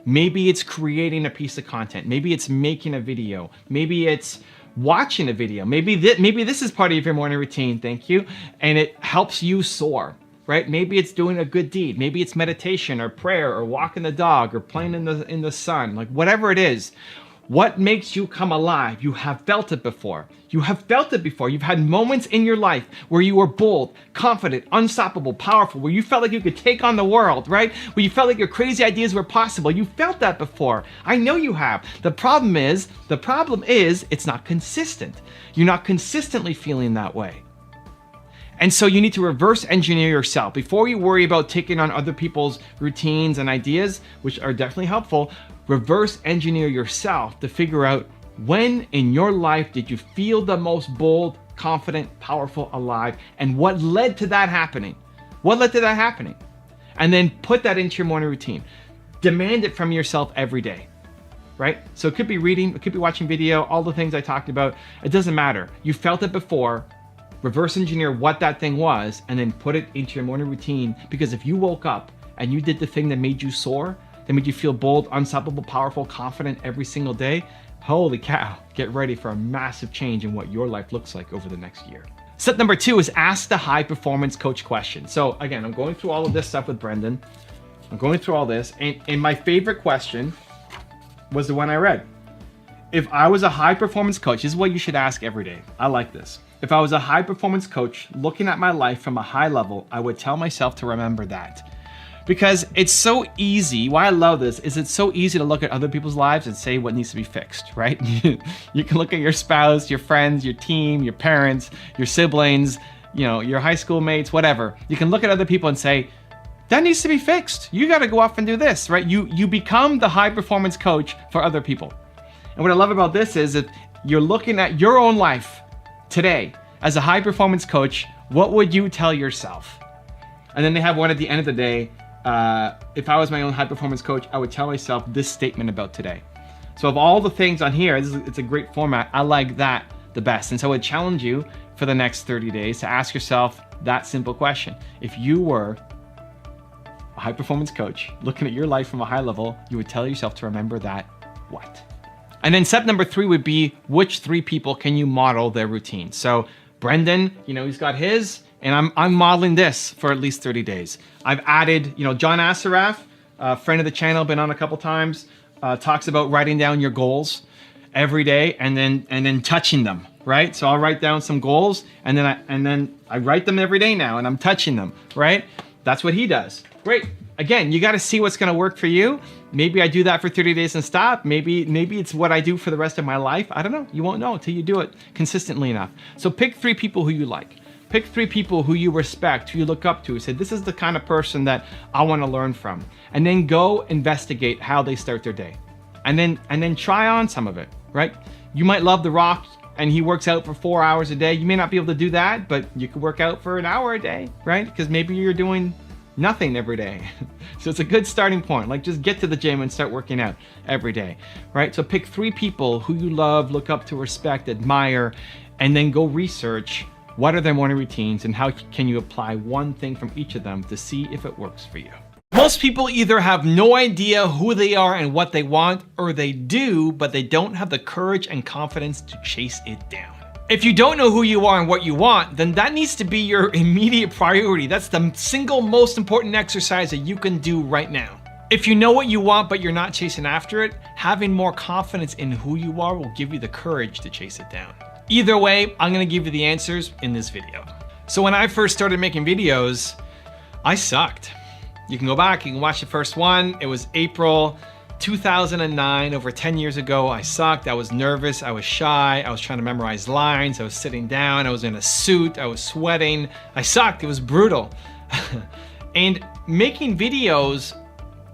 Maybe it's creating a piece of content. Maybe it's making a video. Maybe it's watching a video. Maybe this is part of your morning routine, thank you, and it helps you soar, right? Maybe it's doing a good deed. Maybe it's meditation or prayer or walking the dog or playing in the sun, like whatever it is. What makes you come alive? You have felt it before. You have felt it before. You've had moments in your life where you were bold, confident, unstoppable, powerful, where you felt like you could take on the world, right? Where you felt like your crazy ideas were possible. You felt that before. I know you have. The problem is it's not consistent. You're not consistently feeling that way. And so you need to reverse engineer yourself. Before you worry about taking on other people's routines and ideas, which are definitely helpful, reverse engineer yourself to figure out, when in your life did you feel the most bold, confident, powerful, alive, and what led to that happening? What led to that happening? And then put that into your morning routine. Demand it from yourself every day, right? So it could be reading, it could be watching video, all the things I talked about. It doesn't matter. You felt it before. Reverse engineer what that thing was and then put it into your morning routine, because if you woke up and you did the thing that made you soar, that made you feel bold, unstoppable, powerful, confident every single day, holy cow, get ready for a massive change in what your life looks like over the next year. Step number 2 is ask the high performance coach question. So again, I'm going through all of this stuff with Brendan. I'm going through all this, and my favorite question was the one I read. If I was a high performance coach, this is what you should ask every day. I like this. If I was a high performance coach looking at my life from a high level, I would tell myself to remember that. Because it's so easy, why I love this is it's so easy to look at other people's lives and say what needs to be fixed, right? You can look at your spouse, your friends, your team, your parents, your siblings, your high school mates, whatever. You can look at other people and say, that needs to be fixed. You got to go off and do this, right? You become the high performance coach for other people. And what I love about this is that you're looking at your own life today as a high performance coach. What would you tell yourself? And then they have one at the end of the day. If I was my own high performance coach, I would tell myself this statement about today. So of all the things on here, it's a great format. I like that the best. And so I would challenge you for the next 30 days to ask yourself that simple question. If you were a high performance coach looking at your life from a high level, you would tell yourself to remember that what? And then step number 3 would be, which 3 people can you model their routine? So Brendan, he's got his, and I'm modeling this for at least 30 days. I've added, John Assaraf, a friend of the channel, been on a couple times, talks about writing down your goals every day and then touching them, right? So I'll write down some goals and then I write them every day now and I'm touching them, right? That's what he does. Great. Again, you got to see what's going to work for you. Maybe I do that for 30 days and stop. Maybe it's what I do for the rest of my life. I don't know. You won't know until you do it consistently enough. So pick 3 people who you like. Pick 3 people who you respect, who you look up to. Say, this is the kind of person that I want to learn from. And then go investigate how they start their day. And then try on some of it, right? You might love The Rock and he works out for 4 hours a day. You may not be able to do that, but you could work out for an hour a day, right? Because maybe you're doing nothing every day. So it's a good starting point. Like, just get to the gym and start working out every day, right? So pick 3 people who you love, look up to, respect, admire, and then go research What are their morning routines, and how can you apply one thing from each of them to see if it works for you? Most people either have no idea who they are and what they want, or they do, but they don't have the courage and confidence to chase it down. If you don't know who you are and what you want, then that needs to be your immediate priority. That's the single most important exercise that you can do right now. If you know what you want, but you're not chasing after it, having more confidence in who you are will give you the courage to chase it down. Either way, I'm gonna give you the answers in this video. So when I first started making videos, I sucked. You can go back, you can watch the first one. It was April 2009, over 10 years ago. I sucked, I was nervous, I was shy, I was trying to memorize lines, I was sitting down, I was in a suit, I was sweating. I sucked, it was brutal. And making videos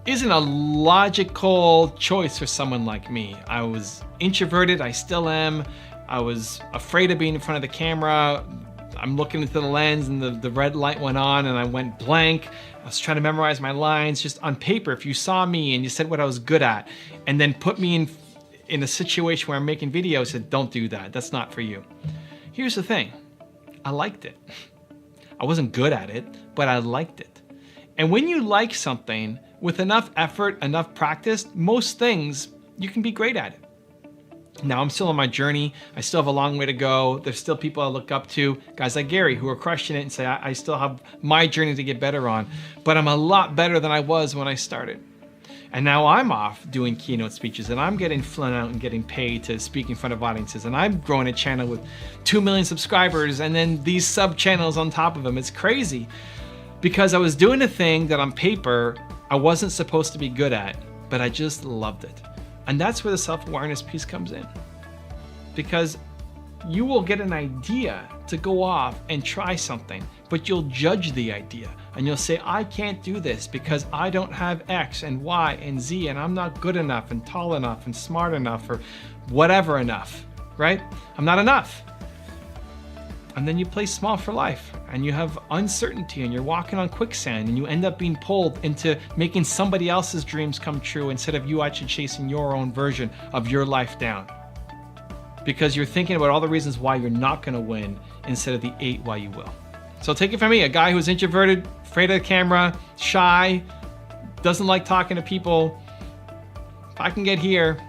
isn't a logical choice for someone like me. I was introverted, I still am. I was afraid of being in front of the camera. I'm looking into the lens and the red light went on and I went blank. I was trying to memorize my lines just on paper. If you saw me and you said what I was good at and then put me in a situation where I'm making videos, said, don't do that, that's not for you. Here's the thing, I liked it. I wasn't good at it, but I liked it. And when you like something, with enough effort, enough practice, most things, you can be great at it. Now I'm still on my journey. I still have a long way to go. There's still people I look up to, guys like Gary, who are crushing it and say, I still have my journey to get better on, but I'm a lot better than I was when I started. And now I'm off doing keynote speeches and I'm getting flown out and getting paid to speak in front of audiences. And I'm growing a channel with 2 million subscribers and then these sub channels on top of them. It's crazy because I was doing a thing that on paper, I wasn't supposed to be good at, but I just loved it. And that's where the self-awareness piece comes in. Because you will get an idea to go off and try something, but you'll judge the idea and you'll say, I can't do this because I don't have X and Y and Z and I'm not good enough and tall enough and smart enough or whatever enough, right? I'm not enough. And then you play small for life and you have uncertainty and you're walking on quicksand and you end up being pulled into making somebody else's dreams come true instead of you actually chasing your own version of your life down. Because you're thinking about all the reasons why you're not gonna win instead of the 8 why you will. So take it from me, a guy who's introverted, afraid of the camera, shy, doesn't like talking to people. If I can get here,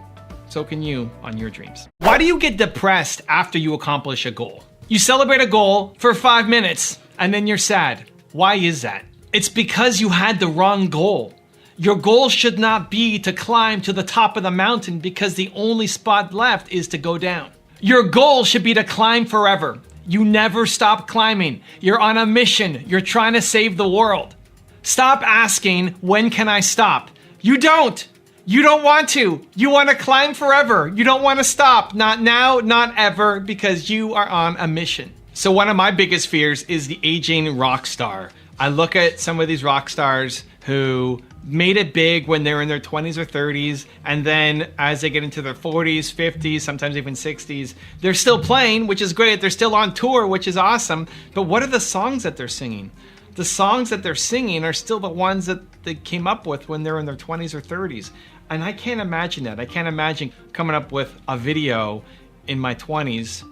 so can you on your dreams. Why do you get depressed after you accomplish a goal? You celebrate a goal for 5 minutes and then you're sad. Why is that? It's because you had the wrong goal. Your goal should not be to climb to the top of the mountain because the only spot left is to go down. Your goal should be to climb forever. You never stop climbing. You're on a mission. You're trying to save the world. Stop asking, when can I stop? You don't. You don't want to. You want to climb forever. You don't want to stop. Not now, not ever, because you are on a mission. So one of my biggest fears is the aging rock star. I look at some of these rock stars who made it big when they're in their 20s or 30s, and then as they get into their 40s, 50s, sometimes even 60s, they're still playing, which is great. They're still on tour, which is awesome. But what are the songs that they're singing? The songs that they're singing are still the ones that they came up with when they're in their 20s or 30s. And I can't imagine that. I can't imagine coming up with a video in my 20s.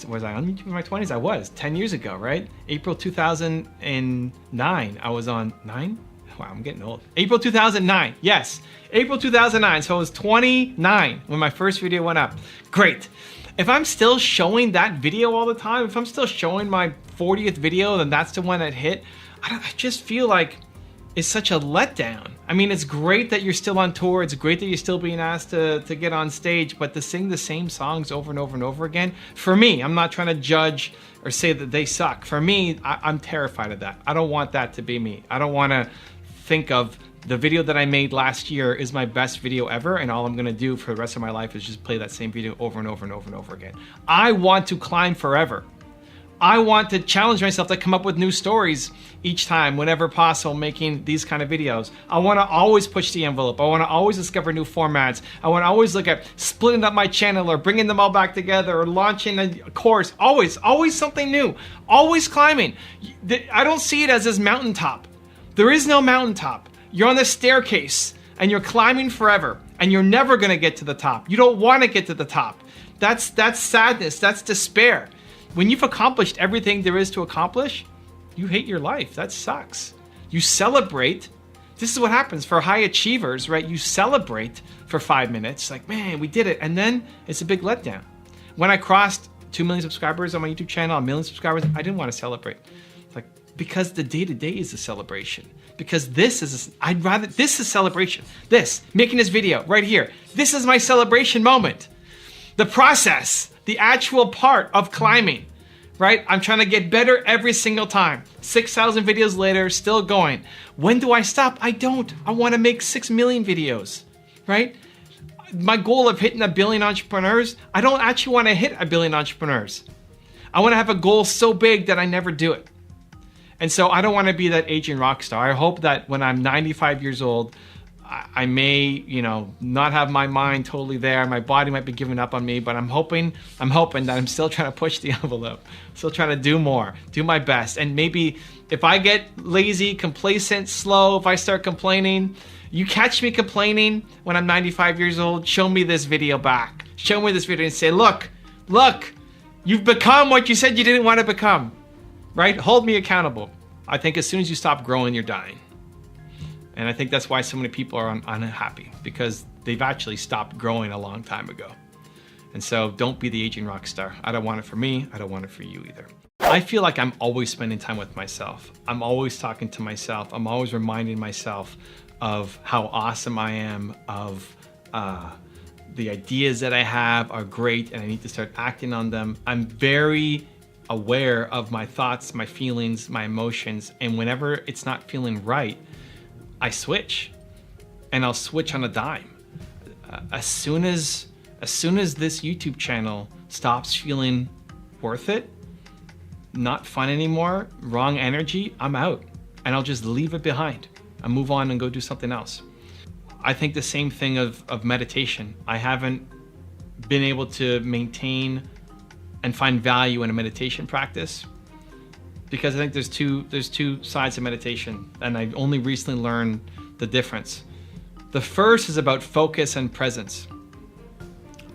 Was I on YouTube in my 20s? I was, 10 years ago, right? April 2009, I was on 9? Wow, I'm getting old. April 2009, yes. April 2009, so I was 29 when my first video went up. Great. If I'm still showing that video all the time, if I'm still showing my 40th video, then that's the one that hit, I just feel like it's such a letdown. I mean, it's great that you're still on tour. It's great that you're still being asked to get on stage, but to sing the same songs over and over and over again, for me, I'm not trying to judge or say that they suck. For me, I'm terrified of that. I don't want that to be me. I don't want to think of the video that I made last year is my best video ever, and all I'm gonna do for the rest of my life is just play that same video over and over and over and over again. I want to climb forever. I want to challenge myself to come up with new stories each time, whenever possible, making these kind of videos. I want to always push the envelope. I want to always discover new formats. I want to always look at splitting up my channel or bringing them all back together or launching a course. Always something new. Always climbing. I don't see it as this mountaintop. There is no mountaintop. You're on the staircase and you're climbing forever and you're never going to get to the top. You don't want to get to the top. That's sadness. That's despair. When you've accomplished everything there is to accomplish, you hate your life. That sucks. You celebrate. This is what happens for high achievers, right? You celebrate for 5 minutes, like, man, we did it. And then it's a big letdown. When I crossed 2 million subscribers on my YouTube channel, 1 million subscribers, I didn't want to celebrate. Like, because the day-to-day is a celebration. Because this is celebration. This, making this video right here, this is my celebration moment. The process, the actual part of climbing, right? I'm trying to get better every single time. 6,000 videos later, still going. When do I stop? I don't. I want to make 6 million videos, right? My goal of hitting 1 billion entrepreneurs, I don't actually want to hit 1 billion entrepreneurs. I want to have a goal so big that I never do it. And so I don't want to be that aging rock star. I hope that when I'm 95 years old, I may, not have my mind totally there. My body might be giving up on me, but I'm hoping that I'm still trying to push the envelope, still trying to do more, do my best. And maybe if I get lazy, complacent, slow, if I start complaining, you catch me complaining when I'm 95 years old, show me this video back. Show me this video and say, look, you've become what you said you didn't want to become, right? Hold me accountable. I think as soon as you stop growing, you're dying. And I think that's why so many people are unhappy, because they've actually stopped growing a long time ago. And so don't be the aging rock star. I don't want it for me. I don't want it for you either. I feel like I'm always spending time with myself. I'm always talking to myself. I'm always reminding myself of how awesome I am, of the ideas that I have are great and I need to start acting on them. I'm very aware of my thoughts, my feelings, my emotions. And whenever it's not feeling right, I switch, and I'll switch on a dime. As soon as this YouTube channel stops feeling worth it, not fun anymore, wrong energy, I'm out, and I'll just leave it behind. I move on and go do something else. I think the same thing of meditation. I haven't been able to maintain and find value in a meditation practice, because I think there's two sides of meditation, and I only recently learned the difference. The first is about focus and presence.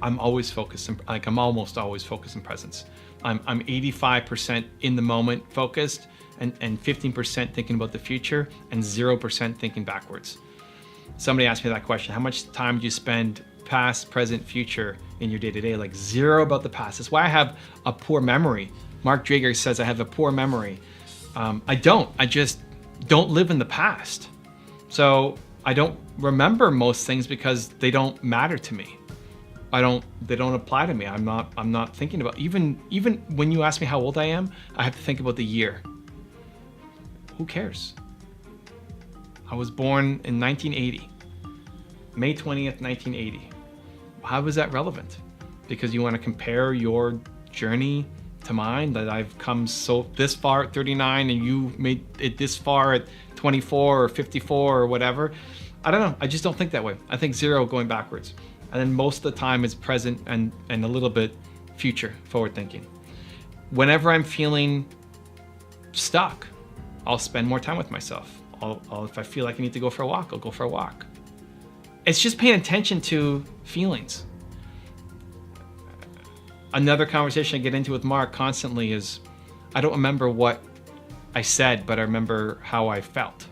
I'm always focused, I'm almost always focused in presence. I'm 85% in the moment focused, and 15% thinking about the future, and 0% thinking backwards. Somebody asked me that question: how much time do you spend past, present, future in your day-to-day? Like 0 about the past. That's why I have a poor memory. Mark Drager says I have a poor memory. I just don't live in the past. So I don't remember most things because they don't matter to me. They don't apply to me. I'm not thinking about, even when you ask me how old I am, I have to think about the year. Who cares? I was born in 1980, May 20th, 1980. How is that relevant? Because you want to compare your journey to mine, that I've come this far at 39 and you made it this far at 24 or 54 or whatever. I don't know. I just don't think that way. I think 0 going backwards. And then most of the time it's present and a little bit future, forward thinking. Whenever I'm feeling stuck, I'll spend more time with myself. If I feel like I need to go for a walk, I'll go for a walk. It's just paying attention to feelings. Another conversation I get into with Mark constantly is, I don't remember what I said, but I remember how I felt.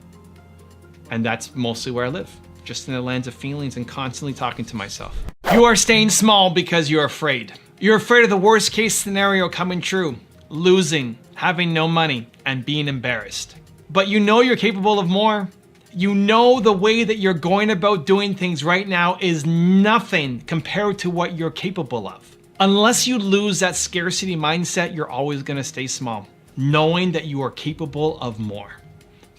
And that's mostly where I live, just in the lens of feelings and constantly talking to myself. You are staying small because you're afraid. You're afraid of the worst case scenario coming true, losing, having no money, and being embarrassed. But you know you're capable of more. You know the way that you're going about doing things right now is nothing compared to what you're capable of. Unless you lose that scarcity mindset, you're always gonna stay small, knowing that you are capable of more.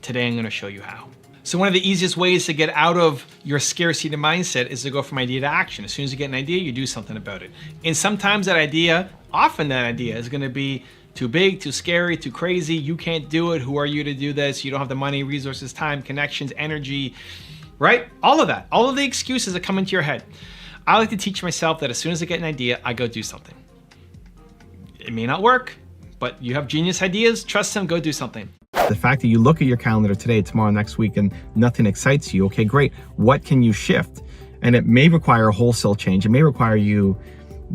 Today, I'm gonna show you how. So one of the easiest ways to get out of your scarcity mindset is to go from idea to action. As soon as you get an idea, you do something about it. And sometimes often that idea is gonna be too big, too scary, too crazy. You can't do it. Who are you to do this? You don't have the money, resources, time, connections, energy, right? All of that, all of the excuses that come into your head. I like to teach myself that as soon as I get an idea, I go do something. It may not work, but you have genius ideas, trust them, go do something. The fact that you look at your calendar today, tomorrow, next week, and nothing excites you, okay, great. What can you shift? And it may require a wholesale change. It may require you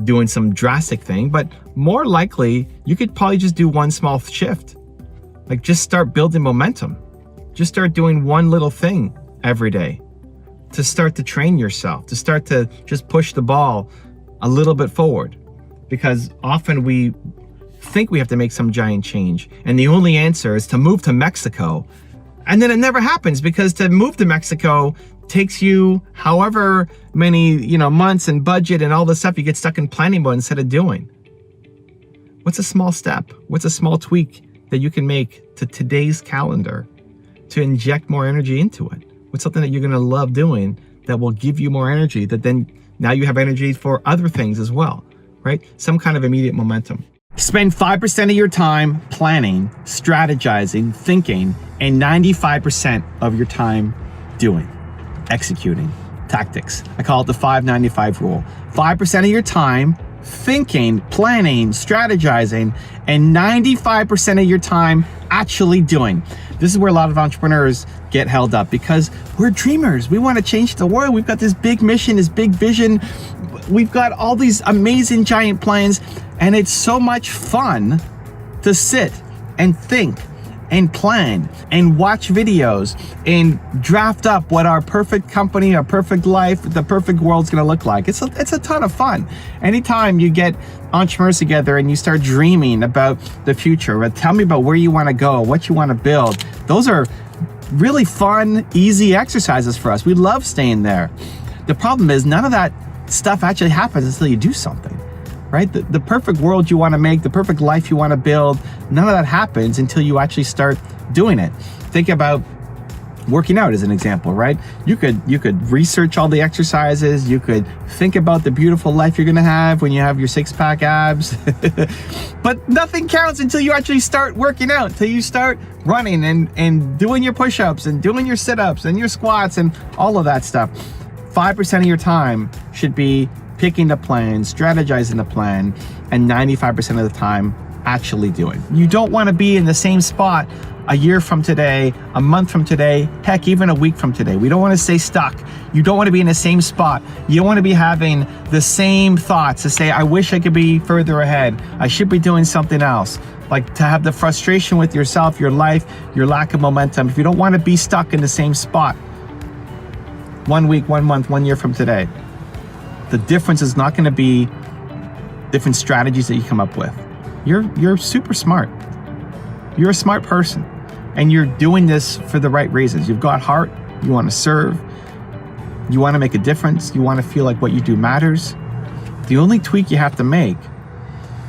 doing some drastic thing, but more likely you could probably just do one small shift. Like just start building momentum. Just start doing one little thing every day to start to train yourself, to start to just push the ball a little bit forward. Because often we think we have to make some giant change, and the only answer is to move to Mexico. And then it never happens, because to move to Mexico takes you however many, months and budget and all this stuff. You get stuck in planning mode instead of doing. What's a small step? What's a small tweak that you can make to today's calendar to inject more energy into it? What's something that you're gonna love doing that will give you more energy, that then now you have energy for other things as well, right? Some kind of immediate momentum. Spend 5% of your time planning, strategizing, thinking, and 95% of your time doing, executing, tactics. I call it the 5-95 rule. 5% of your time thinking, planning, strategizing, and 95% of your time actually doing. This is where a lot of entrepreneurs get held up, because we're dreamers. We want to change the world. We've got this big mission, this big vision. We've got all these amazing giant plans, and it's so much fun to sit and think and plan and watch videos and draft up what our perfect company, our perfect life, the perfect world's gonna look like. It's a ton of fun. Anytime you get entrepreneurs together and you start dreaming about the future, tell me about where you wanna go, what you wanna build. Those are really fun, easy exercises for us. We love staying there. The problem is none of that stuff actually happens until you do something, right? The perfect world you want to make, the perfect life you want to build, none of that happens until you actually start doing it. Think about working out as an example, right? You could research all the exercises, you could think about the beautiful life you're gonna have when you have your six-pack abs, but nothing counts until you actually start working out, until you start running and doing your push-ups and doing your sit-ups and your squats and all of that stuff. 5% of your time should be picking the plan, strategizing the plan, and 95% of the time actually doing. You don't want to be in the same spot a year from today, a month from today, heck, even a week from today. We don't want to stay stuck. You don't want to be in the same spot. You don't want to be having the same thoughts to say, I wish I could be further ahead. I should be doing something else. Like to have the frustration with yourself, your life, your lack of momentum. If you don't want to be stuck in the same spot 1 week, 1 month, 1 year from today, the difference is not going to be different strategies that you come up with. You're super smart. You're a smart person, and you're doing this for the right reasons. You've got heart. You want to serve. You want to make a difference. You want to feel like what you do matters. The only tweak you have to make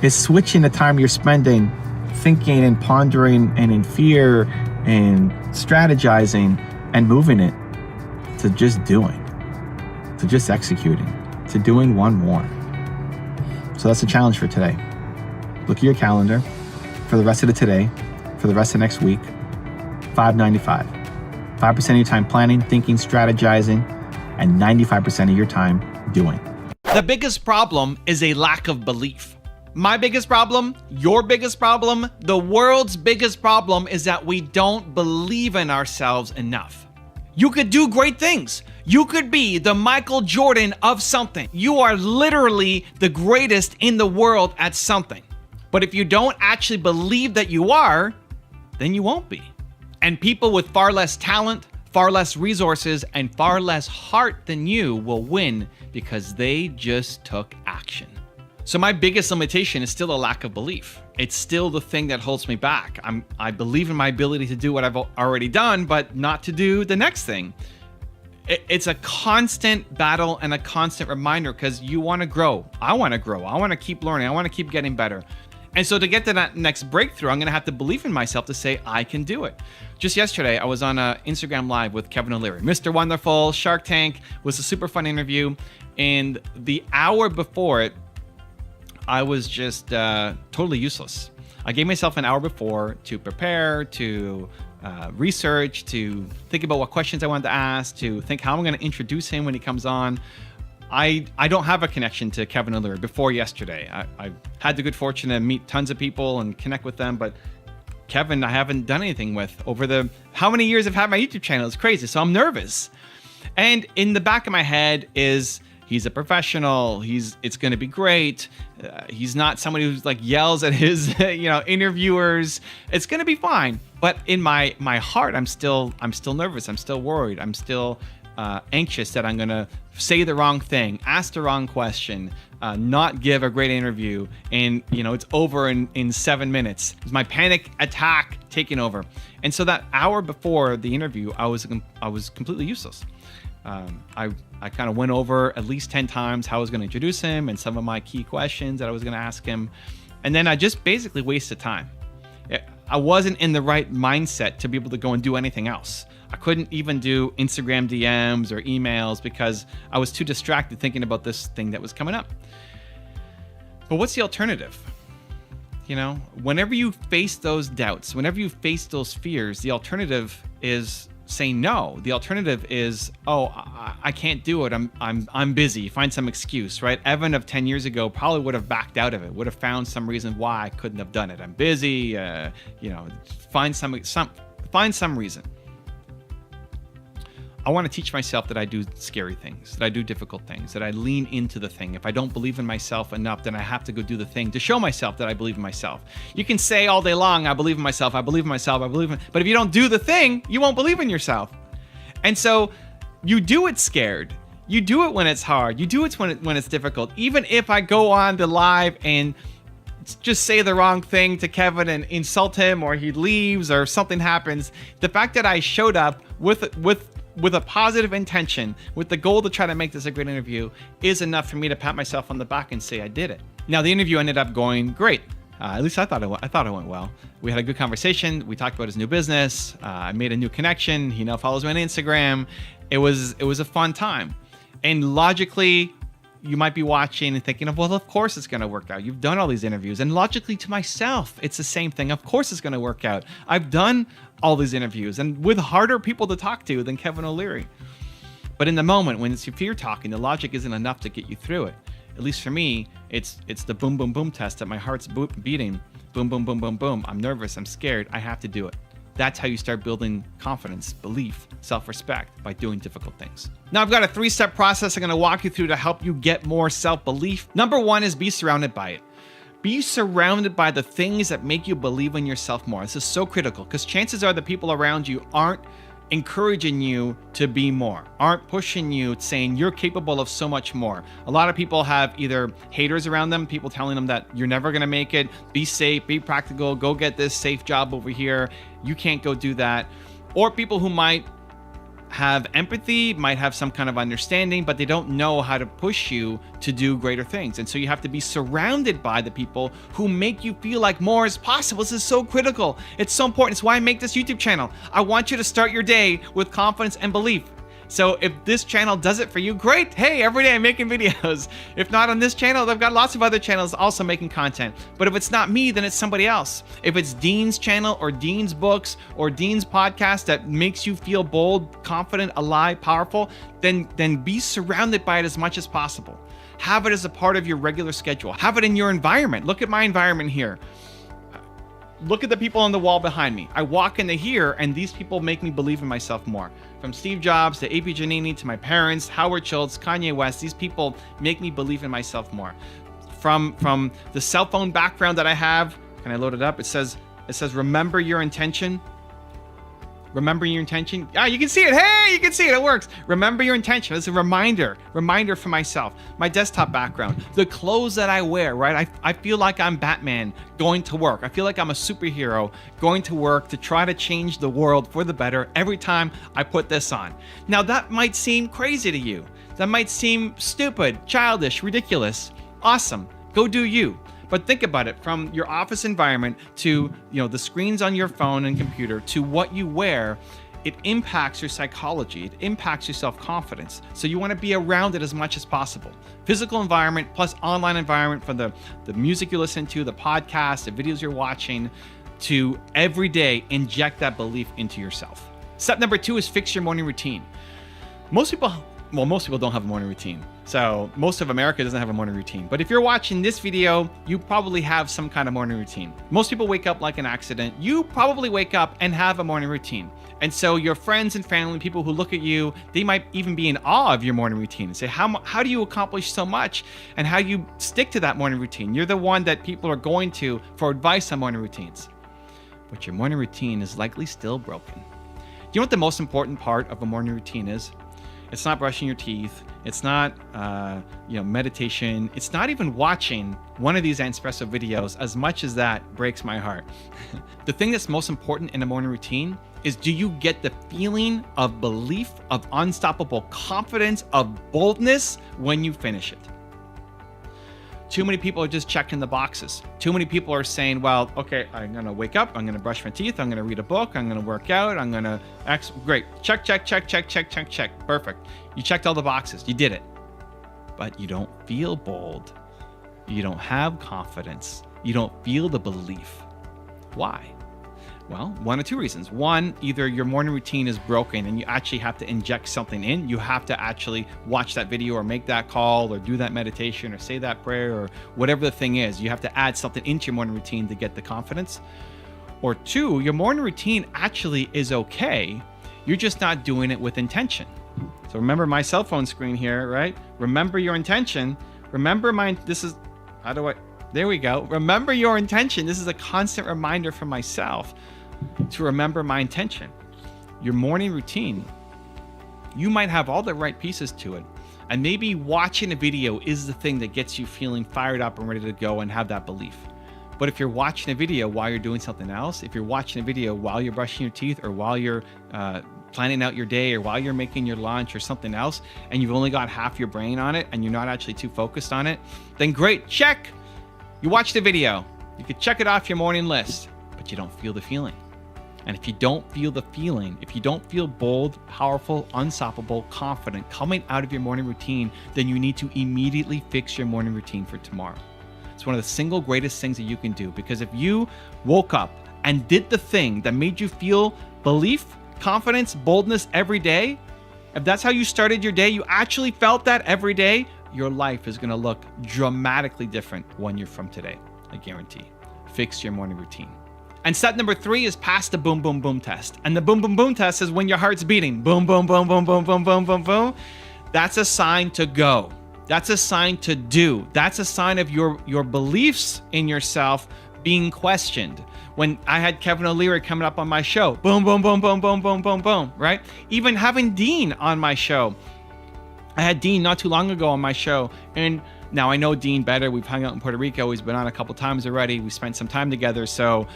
is switching the time you're spending thinking and pondering and in fear and strategizing and moving it to just doing, to just executing, to doing one more. So that's the challenge for today. Look at your calendar for the rest of the today, for the rest of next week. 5-95. 5% of your time planning, thinking, strategizing, and 95% of your time doing. The biggest problem is a lack of belief. My biggest problem, your biggest problem, the world's biggest problem is that we don't believe in ourselves enough. You could do great things. You could be the Michael Jordan of something. You are literally the greatest in the world at something. But if you don't actually believe that you are, then you won't be. And people with far less talent, far less resources, and far less heart than you will win because they just took action. So my biggest limitation is still a lack of belief. It's still the thing that holds me back. I believe in my ability to do what I've already done, but not to do the next thing. It's a constant battle and a constant reminder because you want to grow. I want to grow. I want to keep learning. I want to keep getting better. And so to get to that next breakthrough, I'm going to have to believe in myself to say I can do it. Just yesterday, I was on a Instagram Live with Kevin O'Leary. Mr. Wonderful, Shark Tank, was a super fun interview. And the hour before it, I was just totally useless. I gave myself an hour before to prepare, to research, to think about what questions I wanted to ask, to think how I'm going to introduce him when he comes on. I don't have a connection to Kevin O'Leary before yesterday. I had the good fortune to meet tons of people and connect with them, but Kevin, I haven't done anything with over the how many years I've had my YouTube channel. It's crazy, so I'm nervous. And in the back of my head is he's a professional. It's going to be great. He's not somebody who's like yells at his interviewers. It's going to be fine. But in my heart, I'm still nervous. I'm still worried. I'm still anxious that I'm going to say the wrong thing, ask the wrong question, not give a great interview, and it's over in 7 minutes. It's my panic attack taking over. And so that hour before the interview, I was completely useless. I kind of went over at least 10 times how I was going to introduce him and some of my key questions that I was going to ask him. And then I just basically wasted time. I wasn't in the right mindset to be able to go and do anything else. I couldn't even do Instagram DMs or emails because I was too distracted thinking about this thing that was coming up. But what's the alternative? Whenever you face those doubts, whenever you face those fears, the alternative is saying no. The alternative is, I can't do it. I'm busy. Find some excuse, right? Evan of 10 years ago probably would have backed out of it, would have found some reason why I couldn't have done it. I'm busy, find some reason. I want to teach myself that I do scary things, that I do difficult things, that I lean into the thing. If I don't believe in myself enough, then I have to go do the thing to show myself that I believe in myself. You can say all day long, I believe in myself, I believe in myself, I believe in, but if you don't do the thing, you won't believe in yourself. And so you do it scared. You do it when it's hard. You do it when it's difficult. Even if I go on the live and just say the wrong thing to Kevin and insult him, or he leaves, or something happens, the fact that I showed up with a positive intention, with the goal to try to make this a great interview, is enough for me to pat myself on the back and say I did it. Now, the interview ended up going great. At least I thought it went well. We had a good conversation. We talked about his new business. I made a new connection. He now follows me on Instagram. It was a fun time. And logically, you might be watching and thinking, well, of course it's going to work out. You've done all these interviews. And logically to myself, it's the same thing. Of course it's going to work out. I've done all these interviews and with harder people to talk to than Kevin O'Leary. But in the moment when it's your fear talking, the logic isn't enough to get you through it. At least for me, it's the boom, boom, boom test that my heart's beating. Boom, boom, boom, boom, boom. I'm nervous. I'm scared. I have to do it. That's how you start building confidence, belief, self-respect, by doing difficult things. Now, I've got a 3-step process I'm going to walk you through to help you get more self-belief. Number 1 is be surrounded by it. Be surrounded by the things that make you believe in yourself more. This is so critical because chances are the people around you aren't encouraging you to be more, aren't pushing you, saying you're capable of so much more. A lot of people have either haters around them, people telling them that you're never going to make it, be safe, be practical, go get this safe job over here, you can't go do that. Or people who might have empathy, might have some kind of understanding, but they don't know how to push you to do greater things. And so you have to be surrounded by the people who make you feel like more is possible. This is so critical. It's so important. It's why I make this YouTube channel. I want you to start your day with confidence and belief. So if this channel does it for you, great. Hey, every day I'm making videos. If not on this channel, I've got lots of other channels also making content. But if it's not me, then it's somebody else. If it's Dean's channel or Dean's books or Dean's podcast that makes you feel bold, confident, alive, powerful, then be surrounded by it as much as possible. Have it as a part of your regular schedule. Have it in your environment. Look at my environment here. Look at the people on the wall behind me. I walk into here and these people make me believe in myself more. From Steve Jobs to A.P. Giannini to my parents, Howard Schultz, Kanye West, these people make me believe in myself more. From the cell phone background that I have, can I load it up? It says remember your intention. Remember your intention. Ah, you can see it. Hey, you can see it. It works. Remember your intention. It's a reminder for myself. My desktop background, the clothes that I wear, right? I feel like I'm Batman going to work. I feel like I'm a superhero going to work to try to change the world for the better every time I put this on. Now that might seem crazy to you. That might seem stupid, childish, ridiculous. Awesome. Go do you. But think about it, from your office environment to the screens on your phone and computer to what you wear, it impacts your psychology, it impacts your self-confidence. So you want to be around it as much as possible. Physical environment plus online environment, from the music you listen to, the podcast, the videos you're watching, to every day inject that belief into yourself. Step number 2 is fix your morning routine. Most people well, most people don't have a morning routine. So most of America doesn't have a morning routine. But if you're watching this video, you probably have some kind of morning routine. Most people wake up like an accident. You probably wake up and have a morning routine. And so your friends and family, people who look at you, they might even be in awe of your morning routine and say, how do you accomplish so much? And how you stick to that morning routine? You're the one that people are going to for advice on morning routines. But your morning routine is likely still broken. Do you know what the most important part of a morning routine is? It's not brushing your teeth. It's not, meditation. It's not even watching one of these espresso videos, as much as that breaks my heart. The thing that's most important in a morning routine is, do you get the feeling of belief, of unstoppable confidence, of boldness when you finish it? Too many people are just checking the boxes. Too many people are saying, well, okay, I'm gonna wake up, I'm gonna brush my teeth, I'm gonna read a book, I'm gonna work out, I'm gonna great. Check, check, check, check, check, check, check. Perfect. You checked all the boxes, you did it. But you don't feel bold. You don't have confidence. You don't feel the belief. Why? Well, one of two reasons. One, either your morning routine is broken and you actually have to inject something in. You have to actually watch that video or make that call or do that meditation or say that prayer or whatever the thing is. You have to add something into your morning routine to get the confidence. Or two, your morning routine actually is okay. You're just not doing it with intention. So remember my cell phone screen here, right? Remember your intention. Remember there we go. Remember your intention. This is a constant reminder for myself to remember my intention. Your morning routine, you might have all the right pieces to it. And maybe watching a video is the thing that gets you feeling fired up and ready to go and have that belief. But if you're watching a video while you're doing something else, if you're watching a video while you're brushing your teeth or while you're planning out your day or while you're making your lunch or something else, and you've only got half your brain on it and you're not actually too focused on it, then great, check. You watched the video. You could check it off your morning list, but you don't feel the feeling. And if you don't feel the feeling, if you don't feel bold, powerful, unstoppable, confident coming out of your morning routine, then you need to immediately fix your morning routine for tomorrow. It's one of the single greatest things that you can do, because if you woke up and did the thing that made you feel belief, confidence, boldness every day, if that's how you started your day, you actually felt that every day, your life is going to look dramatically different 1 year from today. I guarantee. Fix your morning routine. And step number 3 is pass the boom, boom, boom test. And the boom, boom, boom test is when your heart's beating. Boom, boom, boom, boom, boom, boom, boom, boom, boom. That's a sign to go. That's a sign to do. That's a sign of your beliefs in yourself being questioned. When I had Kevin O'Leary coming up on my show, boom, boom, boom, boom, boom, boom, boom, boom, right? Even having Dean on my show. I had Dean not too long ago on my show, and now I know Dean better. We've hung out in Puerto Rico. He's been on a couple times already. We spent some time together, so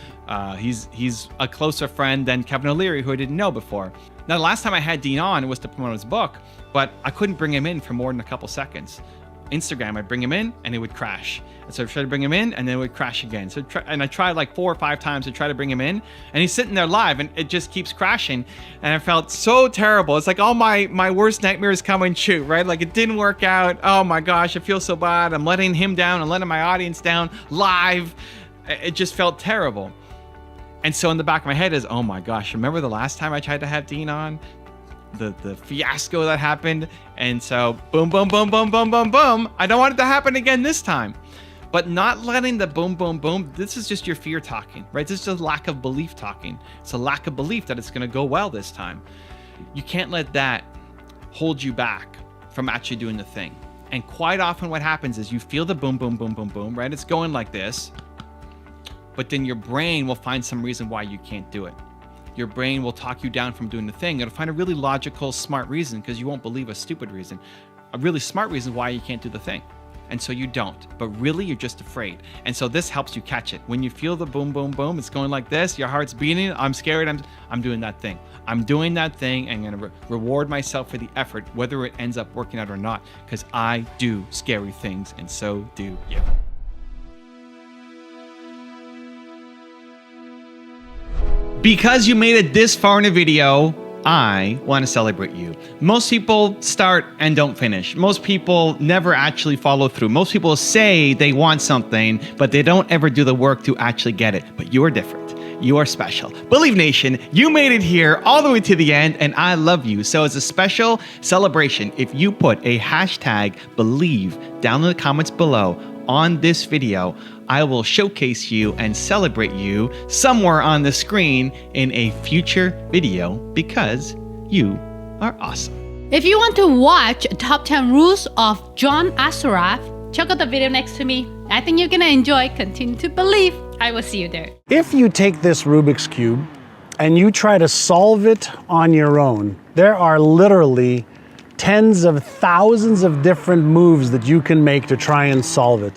he's a closer friend than Kevin O'Leary, who I didn't know before. Now, the last time I had Dean on, it was to promote his book, but I couldn't bring him in for more than a couple seconds. Instagram, I'd bring him in and it would crash. And so I tried to bring him in and then it would crash again. And I tried like 4 or 5 times to try to bring him in, and he's sitting there live and it just keeps crashing. And I felt so terrible. It's like all my worst nightmares coming true, right? Like it didn't work out. Oh my gosh, I feel so bad. I'm letting him down. I'm letting my audience down live. It just felt terrible. And so in the back of my head is, oh my gosh, remember the last time I tried to have Dean on? The fiasco that happened. And so boom, boom, boom, boom, boom, boom, boom. I don't want it to happen again this time. But not letting the boom, boom, boom, this is just your fear talking, right? This is just lack of belief talking. It's a lack of belief that it's going to go well this time. You can't let that hold you back from actually doing the thing. And quite often what happens is you feel the boom, boom, boom, boom, boom, right? It's going like this, but then your brain will find some reason why you can't do it. Your brain will talk you down from doing the thing. It'll find a really logical, smart reason, because you won't believe a stupid reason. A really smart reason why you can't do the thing. And so you don't, but really you're just afraid. And so this helps you catch it. When you feel the boom, boom, boom, it's going like this, your heart's beating, I'm scared, I'm doing that thing. I'm doing that thing, and I'm gonna reward myself for the effort, whether it ends up working out or not, because I do scary things, and so do you. Because you made it this far in a video, I want to celebrate you. Most people start and don't finish. Most people never actually follow through. Most people say they want something, but they don't ever do the work to actually get it. But you are different. you are special. Believe Nation, you made it here all the way to the end, and I love you. So as a special celebration, if you put a hashtag believe down in the comments below on this video, I will showcase you and celebrate you somewhere on the screen in a future video because you are awesome. If you want to watch Top 10 Rules of John Assaraf, check out the video next to me. I think you're gonna enjoy. Continue to believe. I will see you there. If you take this Rubik's Cube and you try to solve it on your own, there are literally tens of thousands of different moves that you can make to try and solve it.